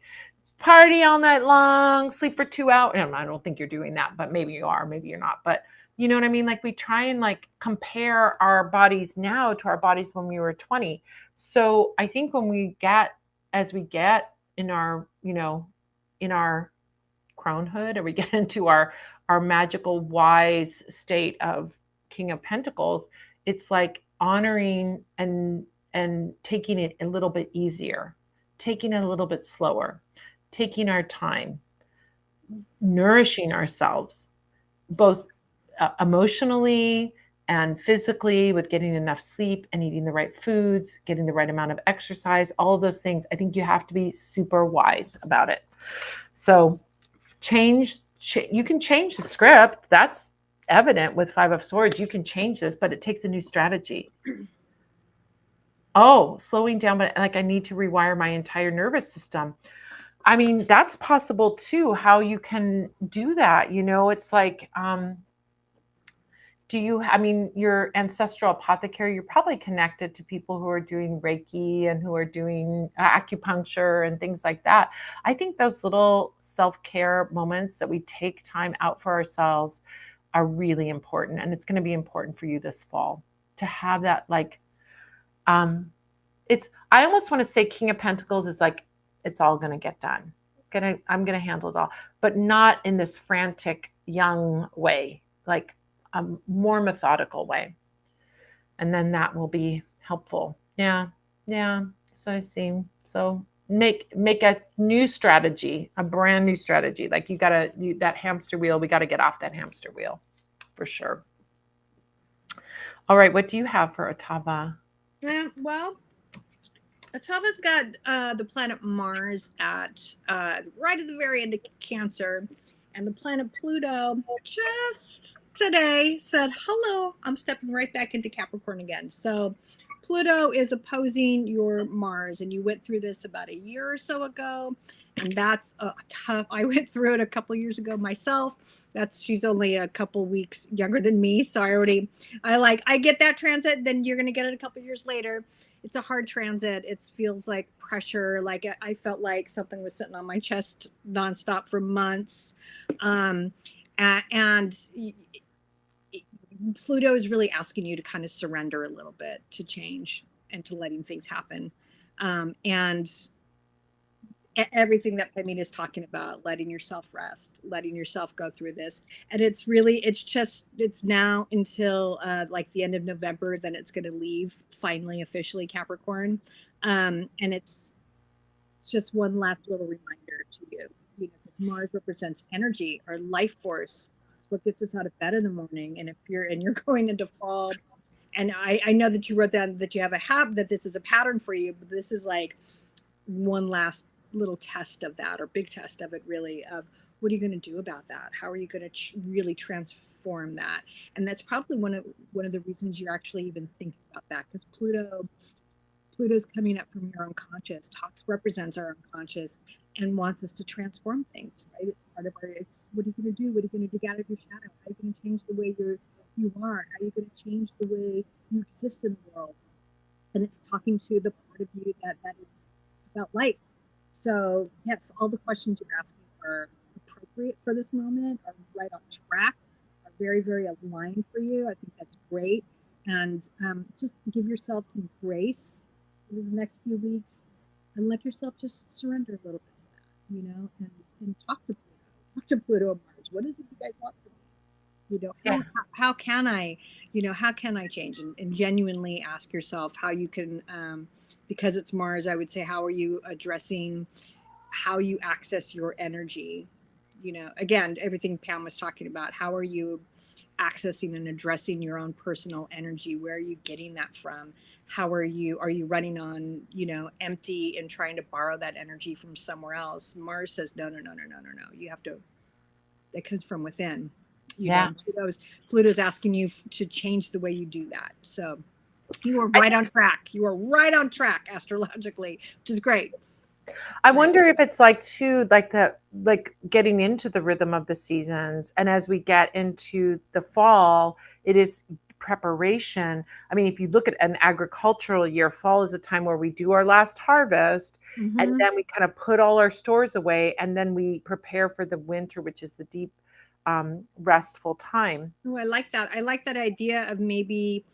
Party all night long, sleep for 2 hours. And I don't think you're doing that, but maybe you are, maybe you're not. But you know what I mean? Like we try and like compare our bodies now to our bodies when we were 20. So I think as we get in our, in our crownhood, or we get into our magical wise state of King of Pentacles, it's like honoring and taking it a little bit easier. taking it a little bit slower, taking our time, nourishing ourselves, both emotionally and physically, with getting enough sleep and eating the right foods, getting the right amount of exercise, all of those things. I think you have to be super wise about it. So you can change the script. That's evident with Five of Swords. You can change this, but it takes a new strategy. Oh, slowing down, but like I need to rewire my entire nervous system. I mean, that's possible too, how you can do that. It's like, I mean, your ancestral apothecary, you're probably connected to people who are doing Reiki and who are doing acupuncture and things like that. I think those little self-care moments that we take time out for ourselves are really important. And it's going to be important for you this fall to have that, like, I almost want to say King of Pentacles is like, it's all going to get done. I'm going to handle it all, but not in this frantic young way, like a more methodical way. And then that will be helpful. Yeah. Yeah. So I see. So make a new strategy, a brand new strategy. Like that hamster wheel, we got to get off that hamster wheel for sure. All right. What do you have for Otava? Well, Atava's got the planet Mars at right at the very end of Cancer, and the planet Pluto just today said, hello, I'm stepping right back into Capricorn again. So Pluto is opposing your Mars, and you went through this about a year or so ago, and that's tough. I went through it a couple years ago myself. She's only a couple weeks younger than me, so I get that transit, then you're gonna get it a couple years later. It's a hard transit. It feels like pressure. Like I felt like something was sitting on my chest nonstop for months. And Pluto is really asking you to kind of surrender a little bit to change and to letting things happen. And everything that Pamina is talking about, letting yourself rest, letting yourself go through this. And it's now until like the end of November, then it's going to leave finally officially Capricorn. And it's just one last little reminder to you, because Mars represents energy or life force, what gets us out of bed in the morning. And if you're going into fall, and I know that you wrote down that you have that this is a pattern for you, but this is like one last little test of that, or big test of it, really, of what are you going to do about that? How are you going to really transform that? And that's probably one of the reasons you're actually even thinking about that, because Pluto's coming up from your unconscious. Tox represents our unconscious and wants us to transform things, right? It's part of it's what are you going to do? What are you going to dig out of your shadow? How are you going to change the way you are? How are you going to change the way you exist in the world? And it's talking to the part of you that is about life. So yes, all the questions you're asking are appropriate for this moment, are right on track, are very, very aligned for you. I think that's great. And just give yourself some grace for these next few weeks, and let yourself just surrender a little bit to that, and talk to Pluto and Mars. What is it you guys want from me? How can I change, and genuinely ask yourself how you can, because it's Mars, I would say, how are you addressing how you access your energy? Again, everything Pam was talking about, how are you accessing and addressing your own personal energy? Where are you getting that from? Are you running on, empty and trying to borrow that energy from somewhere else? Mars says, no. You have to, that comes from within. Pluto's asking you to change the way you do that. So you are right on track. You are right on track astrologically, which is great. I wonder if it's like too, like getting into the rhythm of the seasons. And as we get into the fall, it is preparation. I mean, if you look at an agricultural year, fall is a time where we do our last harvest, and then we kind of put all our stores away, and then we prepare for the winter, which is the deep, restful time. Oh, I like that. I like that idea of maybe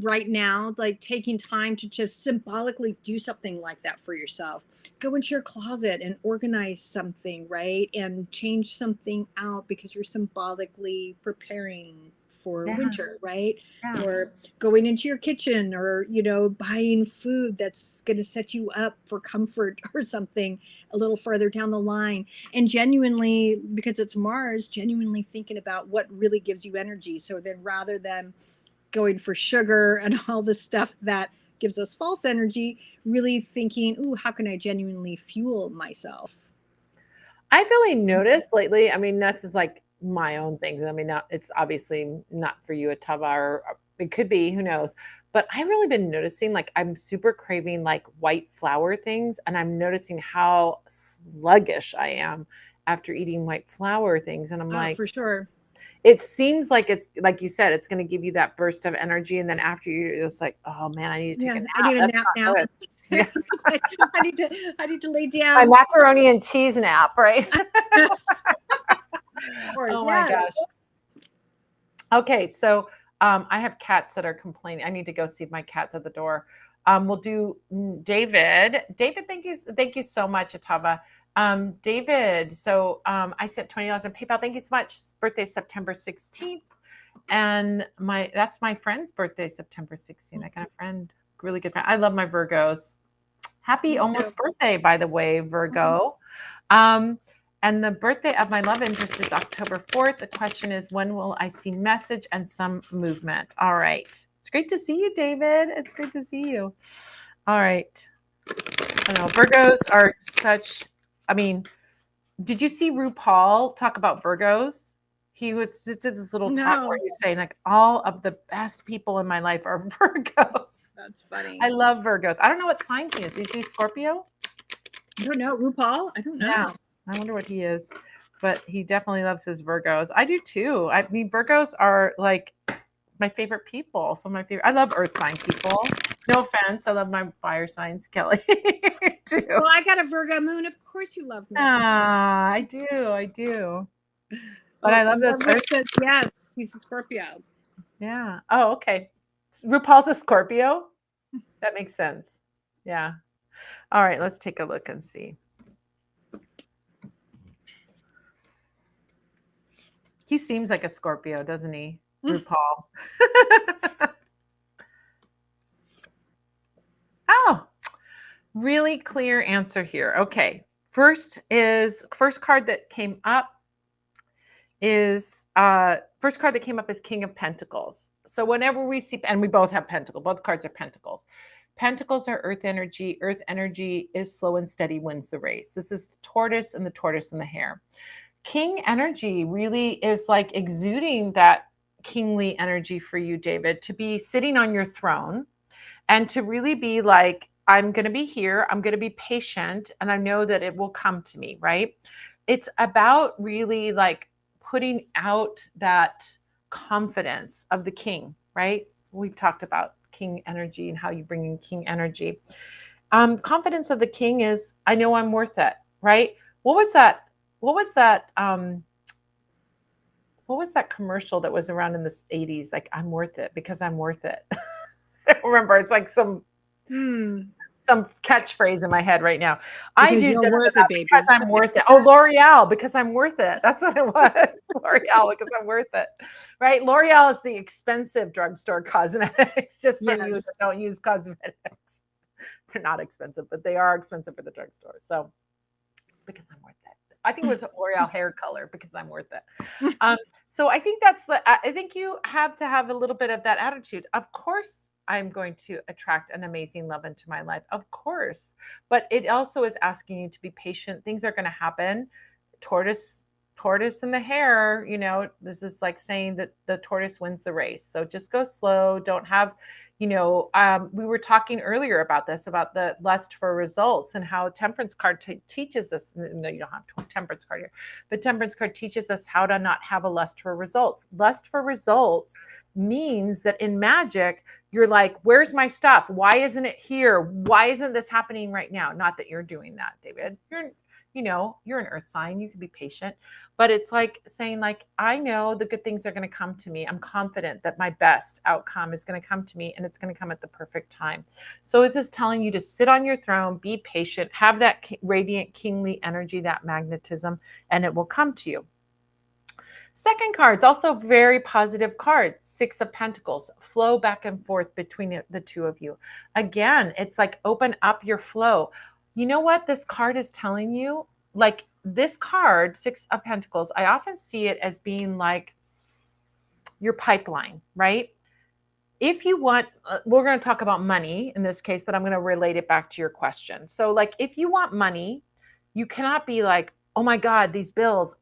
right now, like taking time to just symbolically do something like that for yourself. Go into your closet and organize something, right? And change something out, because you're symbolically preparing for Yeah. winter, right? Yeah. Or going into your kitchen, or buying food that's going to set you up for comfort or something a little further down the line. And genuinely, because it's Mars, genuinely thinking about what really gives you energy. So then, rather than going for sugar and all the stuff that gives us false energy, really thinking, ooh, how can I genuinely fuel myself? I've really noticed lately, I mean, that's just like my own things. I mean, not, it's obviously not for you, a Tava, or it could be, who knows. But I've really been noticing like I'm super craving like white flour things, and I'm noticing how sluggish I am after eating white flour things. And I'm Oh, like, for sure. it seems like it's like you said, it's going to give you that burst of energy. And then after you're just like, oh man, I need to take Yeah, a I nap. need a That's nap now. not good. Yeah. I need to lay My down. macaroni and cheese nap, right? Or Oh my yes. gosh. Okay, so I have cats that are complaining. I need to go see my cats at the door. We'll do David. David, thank you so much, Atava. David, so I sent $20 on PayPal. Thank you so much. His birthday is September 16th, and that's my friend's birthday, September 16th. I got a friend, really good friend. I love my Virgos. Happy Me too. almost birthday, by the way, Virgo. Um, and the birthday of my love interest is October 4th. The question is, when will I see message and some movement? All right. It's great to see you, David. It's great to see you. All right. I know Virgos are such, I mean, did you see RuPaul talk about Virgos? He was just did this little talk where No, he's saying like all of the best people in my life are Virgos. that's funny. I love Virgos. I don't know what sign he is. Is he Scorpio? I don't know. RuPaul? I don't Yeah. know. I wonder what he is, but he definitely loves his Virgos. I do too. I mean, Virgos are like my favorite people. So my favorite. I love Earth sign people. No offense. I love my fire signs, Kelly, too. Well, I got a Virgo moon. Of course you love moons. Ah, I do. I do. But I Oh, love Love this Rich Earth. says yes. He's a Scorpio. Yeah. Oh, okay. RuPaul's a Scorpio. That makes sense. Yeah. All right. Let's take a look and see. He seems like a Scorpio, doesn't he, RuPaul? Oh, really clear answer here. Okay. First card that came up is King of Pentacles. So whenever we see, and we both have Pentacle, both cards are Pentacles. Pentacles are earth energy. Earth energy is slow and steady, wins the race. This is the tortoise and the hare. King energy really is like exuding that kingly energy for you, David, to be sitting on your throne and to really be like, I'm going to be here, I'm going to be patient, and I know that it will come to me, right? It's about really like putting out that confidence of the king, right? We've talked about king energy and how you bring in king energy. Confidence of the king is, I know I'm worth it, right? What was that? What was that? What was that commercial that was around in the 80s? Like, I'm worth it because I'm worth it. I don't remember. It's like some catchphrase in my head right now. I Because do you're worth it, baby. because I'm worth it. Oh, L'Oreal, because I'm worth it. That's what it was. L'Oreal, because I'm worth it. Right? L'Oreal is the expensive drugstore cosmetics, just for you that Yes. don't use cosmetics. They're not expensive, but they are expensive for the drugstore. So, because I'm worth it. I think it was L'Oreal hair color, because I'm worth it. So I think I think you have to have a little bit of that attitude. Of course, I'm going to attract an amazing love into my life. Of course. But it also is asking you to be patient. Things are going to happen. Tortoise, tortoise and the hare, this is like saying that the tortoise wins the race. So just go slow. Don't have, we were talking earlier about this, about the lust for results and how temperance card teaches us. No, you don't have temperance card here, but temperance card teaches us how to not have a lust for results. Lust for results means that in magic, you're like, where's my stuff? Why isn't it here? Why isn't this happening right now? Not that you're doing that, David. You're an earth sign. You can be patient, but it's like saying like, I know the good things are going to come to me. I'm confident that my best outcome is going to come to me, and it's going to come at the perfect time. So it's just telling you to sit on your throne, be patient, have that radiant kingly energy, that magnetism, and it will come to you. Second card's also very positive card, Six of Pentacles, flow back and forth between the two of you. Again, it's like open up your flow. You know what this card is telling you? Like this card, Six of Pentacles, I often see it as being like your pipeline, right? If you want, we're going to talk about money in this case, but I'm going to relate it back to your question. So, like, if you want money, you cannot be like, oh my God, these bills,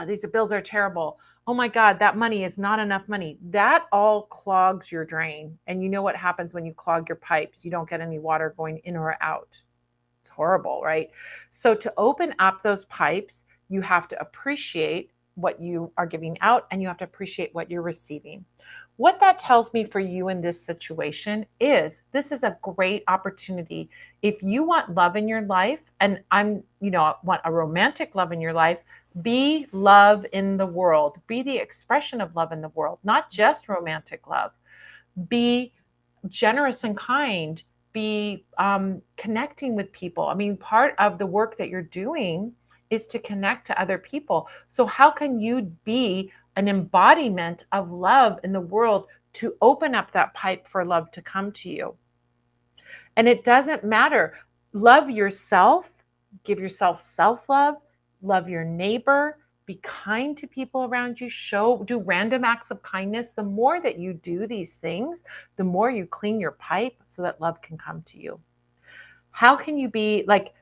these bills are terrible. Oh my God, that money is not enough money. That all clogs your drain. And you know what happens when you clog your pipes? You don't get any water going in or out. It's horrible, right? So, to open up those pipes, you have to appreciate what you are giving out and you have to appreciate what you're receiving. What that tells me for you in this situation is this is a great opportunity. If you want love in your life, and want a romantic love in your life, be love in the world, be the expression of love in the world, not just romantic love. Be generous and kind, be connecting with people. I mean, part of the work that you're doing is to connect to other people. So, how can you be an embodiment of love in the world to open up that pipe for love to come to you? And it doesn't matter. Love yourself, give yourself self love, love your neighbor, be kind to people around you, do random acts of kindness. The more that you do these things, the more you clean your pipe so that love can come to you. How can you be like,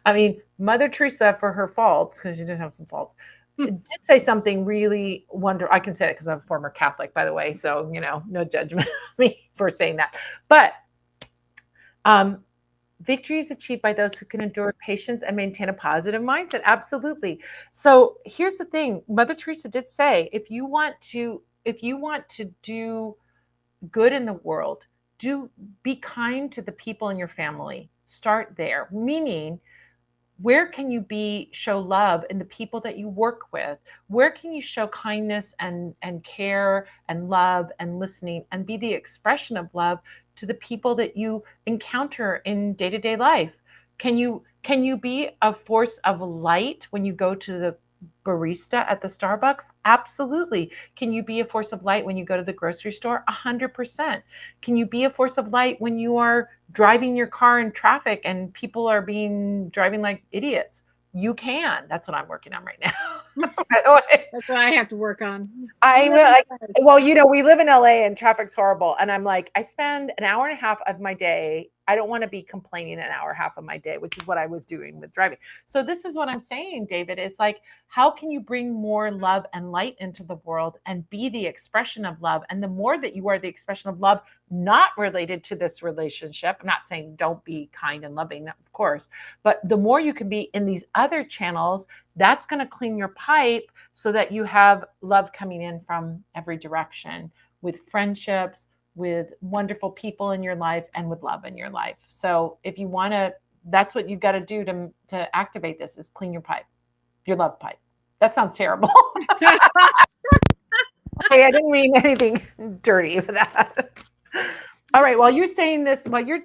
I mean, Mother Teresa, for her faults, because she did have some faults, did say something really wonderful. I can say it because I'm a former Catholic, by the way. So, no judgment of me for saying that. But victory is achieved by those who can endure patience and maintain a positive mindset. Absolutely. So here's the thing. Mother Teresa did say, if you want to do good in the world, be kind to the people in your family. Start there. Meaning, where can you show love in the people that you work with? Where can you show kindness and care and love and listening and be the expression of love to the people that you encounter in day-to-day life? Can you be a force of light when you go to the barista at the Starbucks? Absolutely. Can you be a force of light when you go to the grocery store? 100%. Can you be a force of light when you are driving your car in traffic and people are driving like idiots? You can. That's what I'm working on right now. By the way. That's what I have to work on. I will, we live in LA and traffic's horrible. And I'm like, I spend an hour and a half of my day. I don't want to be complaining an hour and a half of my day, which is what I was doing with driving. So this is what I'm saying, David, is like, how can you bring more love and light into the world and be the expression of love? And the more that you are the expression of love, not related to this relationship, I'm not saying don't be kind and loving, of course, but the more you can be in these other channels, that's going to clean your pipe so that you have love coming in from every direction with friendships, with wonderful people in your life, and with love in your life. So if you want to, that's what you got to do to activate this, is clean your pipe, your love pipe. That sounds terrible. Okay, I didn't mean anything dirty with that. All right. While you're saying this, while you're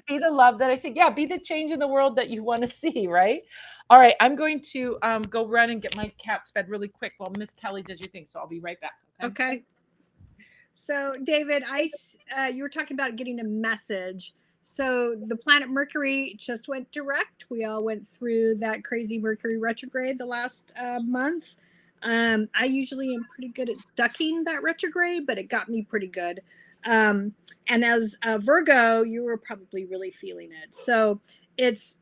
be the love that I see. Yeah, be the change in the world that you want to see. Right. All right. I'm going to go run and get my cats fed really quick while Miss Kelly does your thing. So I'll be right back. Okay. So, David, you were talking about getting a message. So, the planet Mercury just went direct. We all went through that crazy Mercury retrograde the last month. I usually am pretty good at ducking that retrograde, but it got me pretty good. And as a Virgo, you were probably really feeling it. So, it's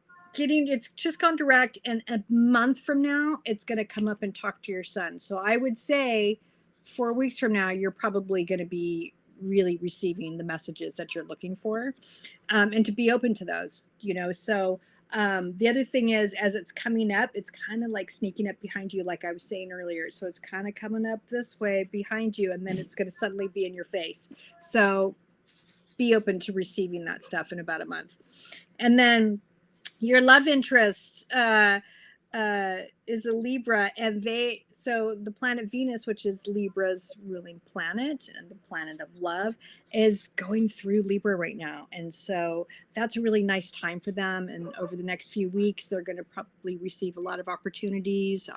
just gone direct, and a month from now, it's going to come up and talk to your son. So, I would say 4 weeks from now, you're probably going to be really receiving the messages that you're looking for, and to be open to those, So the other thing is, as it's coming up, it's kind of like sneaking up behind you, like I was saying earlier. So it's kind of coming up this way behind you, and then it's going to suddenly be in your face. So be open to receiving that stuff in about a month. And then your love interest, is a Libra, and so the planet Venus, which is Libra's ruling planet and the planet of love, is going through Libra right now. And so that's a really nice time for them. And over the next few weeks, they're going to probably receive a lot of opportunities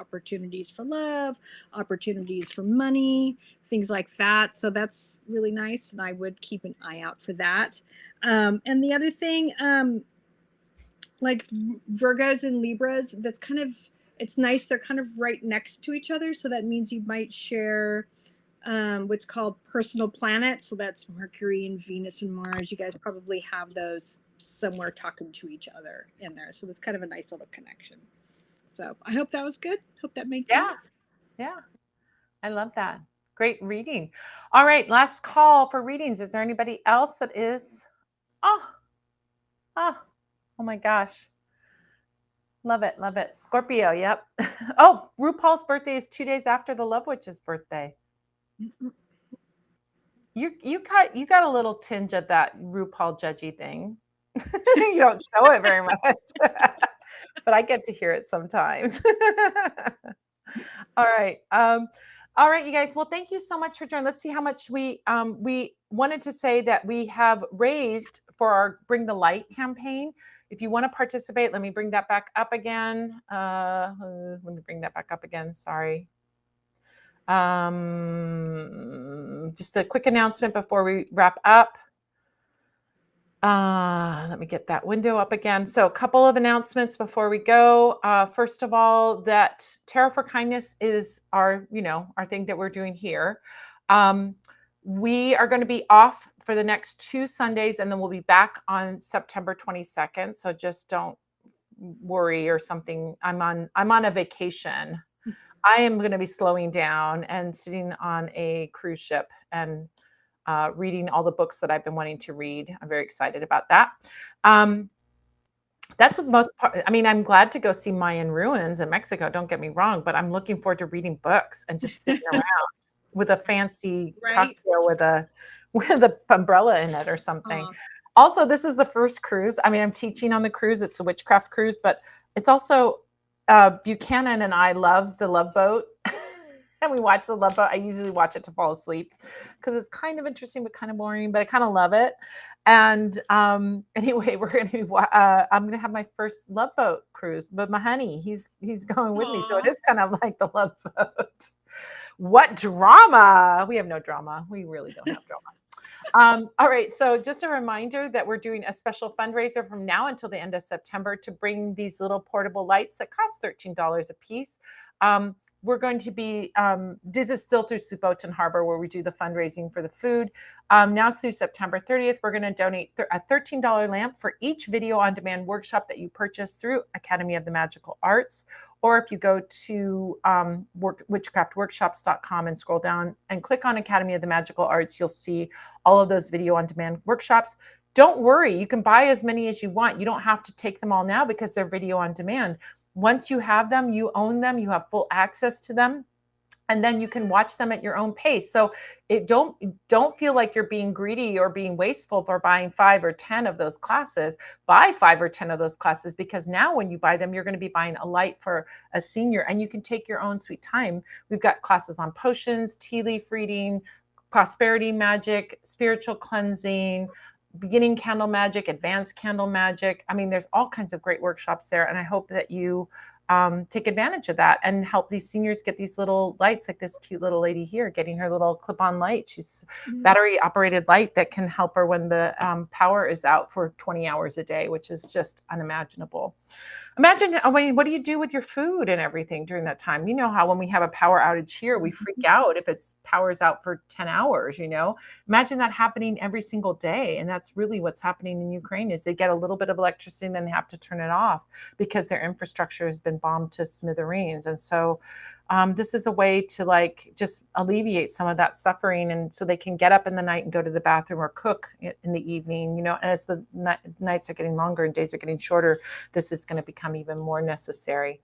for love, opportunities for money, things like that. So that's really nice. And I would keep an eye out for that. And the other thing, like Virgos and Libras, that's kind of, it's nice. They're kind of right next to each other. So that means you might share what's called personal planets. So that's Mercury and Venus and Mars. You guys probably have those somewhere talking to each other in there. So that's kind of a nice little connection. So I hope that was good. Hope that made Yeah. sense. Yeah. I love that. Great reading. All right. Last call for readings. Is there anybody else that is? Oh, oh, oh my gosh. Love it. Love it. Scorpio. Yep. Oh, RuPaul's birthday is 2 days after the Love Witch's birthday. You got a little tinge of that RuPaul judgy thing. You don't show it very much, but I get to hear it sometimes. All right. All right, you guys. Well, thank you so much for joining. Let's see how much we wanted to say that we have raised for our Bring the Light campaign. If you want to participate, let me bring that back up again. Let me bring that back up again. Sorry. Just a quick announcement before we wrap up. Let me get that window up again. So a couple of announcements before we go. First of all, that Tarot for Kindness is our thing that we're doing here. We are going to be off for the next 2 Sundays, and then we'll be back on September 22nd. So just don't worry or something. I'm on a vacation. I am going to be slowing down and sitting on a cruise ship and reading all the books that I've been wanting to read. I'm very excited about that. That's the most part. I mean, I'm glad to go see Mayan ruins in Mexico. Don't get me wrong, but I'm looking forward to reading books and just sitting around with a fancy cocktail with a umbrella in it or something. Also, this is the first cruise. I mean, I'm teaching on the cruise. It's a witchcraft cruise, but it's also Buchanan and I love the Love Boat. And we watch the Love Boat. I usually watch it to fall asleep because it's kind of interesting but kind of boring, but I kind of love it. And anyway, we're going to be I'm going to have my first Love Boat cruise, but my honey, he's going with me. So it is kind of like the Love Boat. What drama? We have no drama. We really don't have drama. All right. So just a reminder that we're doing a special fundraiser from now until the end of September to bring these little portable lights that cost $13 a piece. We're going to be, this is still through Suboten Harbor where we do the fundraising for the food. Now through September 30th, we're going to donate a $13 lamp for each video on demand workshop that you purchase through Academy of the Magical Arts. Or if you go to witchcraftworkshops.com and scroll down and click on Academy of the Magical Arts, you'll see all of those video on demand workshops. Don't worry, you can buy as many as you want. You don't have to take them all now because they're video on demand. Once you have them, you own them, you have full access to them, and then you can watch them at your own pace. So don't feel like you're being greedy or being wasteful for buying 5 or 10 of those classes. Buy 5 or 10 of those classes, because now when you buy them, you're going to be buying a light for a senior, and you can take your own sweet time. We've got classes on potions, tea leaf reading, prosperity magic, spiritual cleansing, beginning candle magic, advanced candle magic. I mean, there's all kinds of great workshops there. And I hope that you take advantage of that and help these seniors get these little lights, like this cute little lady here getting her little clip-on light. She's battery operated light that can help her when the power is out for 20 hours a day, which is just unimaginable. Imagine, I mean, what do you do with your food and everything during that time? You know how when we have a power outage here, we freak out if it's power's out for 10 hours, Imagine that happening every single day. And that's really what's happening in Ukraine is they get a little bit of electricity and then they have to turn it off because their infrastructure has been bombed to smithereens. And so this is a way to just alleviate some of that suffering, and so they can get up in the night and go to the bathroom or cook in the evening, and as the nights are getting longer and days are getting shorter, this is going to become even more necessary.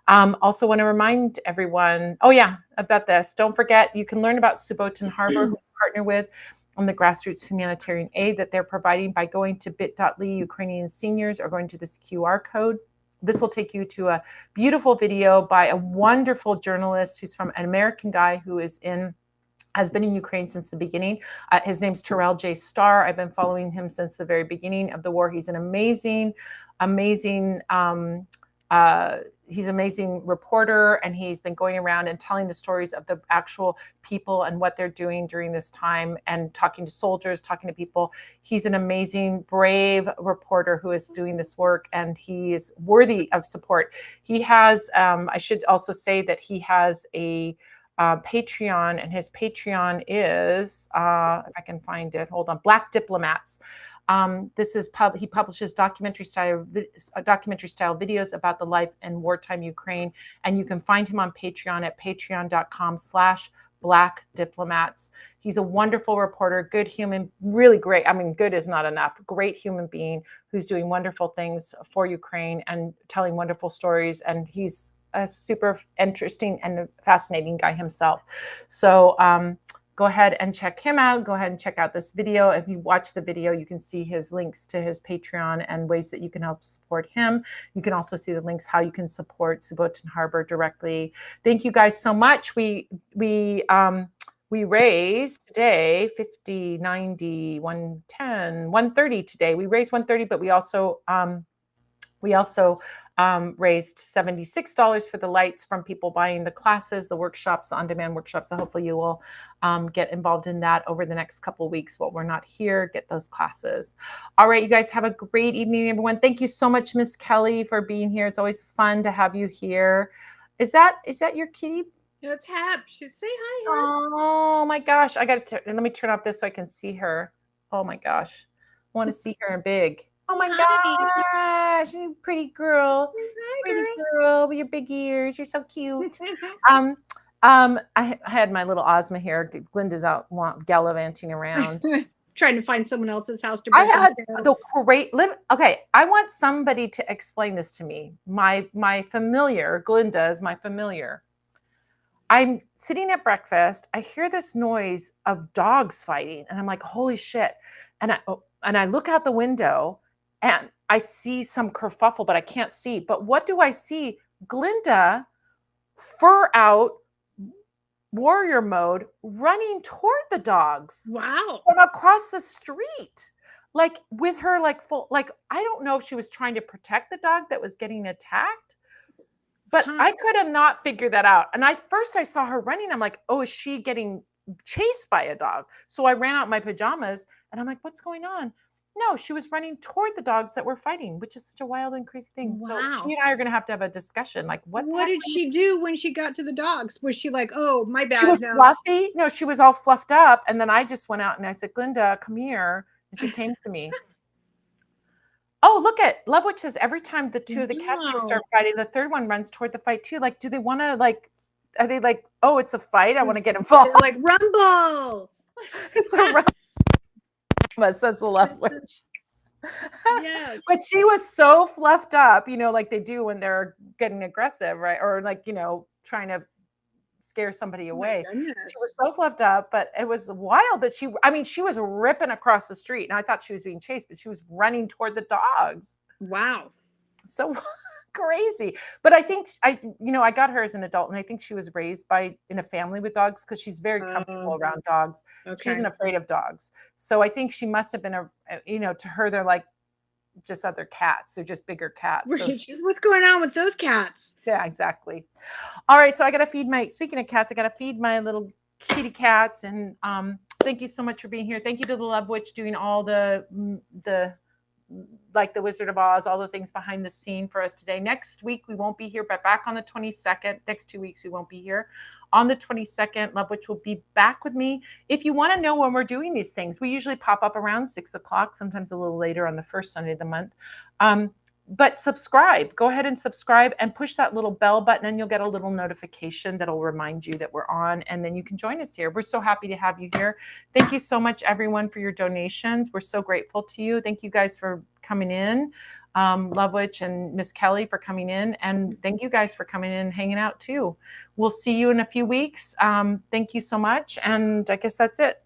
Also want to remind everyone, about this. Don't forget, you can learn about Suboten Harbor, who we partner with on the grassroots humanitarian aid that they're providing by going to bit.ly Ukrainian seniors or going to this QR code. this will take you to a beautiful video by a wonderful journalist who's from an American guy who has been in Ukraine since the beginning. His name's Terrell J. Starr. I've been following him since the very beginning of the war. He's an amazing reporter, and he's been going around and telling the stories of the actual people and what they're doing during this time, and talking to soldiers, talking to people. He's an amazing, brave reporter who is doing this work, and he is worthy of support. He has, I should also say that he has a Patreon, and his Patreon is, if I can find it, hold on, Black Diplomats. This is he publishes documentary style videos about the life in wartime Ukraine, and you can find him on Patreon at patreon.com/Black Diplomats. He's a wonderful reporter, good human, really great. I mean, good is not enough. Great human being who's doing wonderful things for Ukraine and telling wonderful stories, and he's a super interesting and fascinating guy himself. So go ahead and check him out. Go ahead and check out this video. If you watch the video, you can see his links to his Patreon and ways that you can help support him. You can also see the links how you can support Subotin Harbor directly. Thank you guys so much. We raised today 50, 90, 110, 130 today. We raised 130, but we also raised $76 for the lights from people buying the classes, the workshops, the on-demand workshops. So hopefully you will get involved in that over the next couple of weeks while we're not here. Get those classes. All right, you guys have a great evening, everyone. Thank you so much, Miss Kelly, for being here. It's always fun to have you here. Is that your kitty? It's Hap. She say hi, Hap. Oh my gosh, I got to let me turn off this so I can see her. Oh my gosh, I want to see her in big. Oh my gosh, you pretty girl. Hi, Pretty girls. girl with your big ears. You're so cute. I had my little Ozma here. Glinda's out gallivanting around. Trying to find someone else's house to I break had into. the great okay, I want somebody to explain this to me. My familiar, Glinda is my familiar. I'm sitting at breakfast. I hear this noise of dogs fighting, and I'm like, holy shit. And I look out the window and I see some kerfuffle, but I can't see. But what do I see? Glinda, fur out, warrior mode, running toward the dogs. Wow. From across the street. Like with her full, I don't know if she was trying to protect the dog that was getting attacked. But I could have not figured that out. And I saw her running. I'm like, oh, is she getting chased by a dog? So I ran out in my pajamas and I'm like, what's going on? No, she was running toward the dogs that were fighting, which is such a wild and crazy thing. Wow. So she and I are going to have a discussion. Like, what did she do when she got to the dogs? Was she like, oh, my bad? She was fluffy. No, she was all fluffed up. And then I just went out and I said, Glinda, come here. And she came to me. Oh, look at Love Witch says every time the two of the cats here start fighting, the third one runs toward the fight too. Like, do they want to are they like, oh, it's a fight? I want to get involved. They're like, rumble. It's a rumble, says the Love Witch. Yes. But she was so fluffed up, like they do when they're getting aggressive, right? Or trying to scare somebody away. She was so fluffed up, but it was wild that she was ripping across the street, and I thought she was being chased, but she was running toward the dogs. Wow. So crazy. But I think I got her as an adult, and I think she was raised in a family with dogs because she's very comfortable around dogs. Okay. She isn't afraid of dogs. So I think she must have been to her, they're like just other cats. They're just bigger cats. Right. So what's going on with those cats? Yeah, exactly. All right. So I got to feed speaking of cats, I got to feed my little kitty cats. And thank you so much for being here. Thank you to the Love Witch doing all the Wizard of Oz, all the things behind the scene for us today. Next week, we won't be here, but back on the 22nd, next 2 weeks, we won't be here. On the 22nd, Love Witch will be back with me. If you want to know when we're doing these things, we usually pop up around 6 o'clock, sometimes a little later on the first Sunday of the month. But subscribe, go ahead and subscribe and push that little bell button and you'll get a little notification that'll remind you that we're on, and then you can join us here. We're so happy to have you here. Thank you so much, everyone, for your donations. We're so grateful to you. Thank you guys for coming in. Love Witch and Miss Kelly for coming in, and thank you guys for coming in and hanging out too. We'll see you in a few weeks. Thank you so much, and I guess that's it.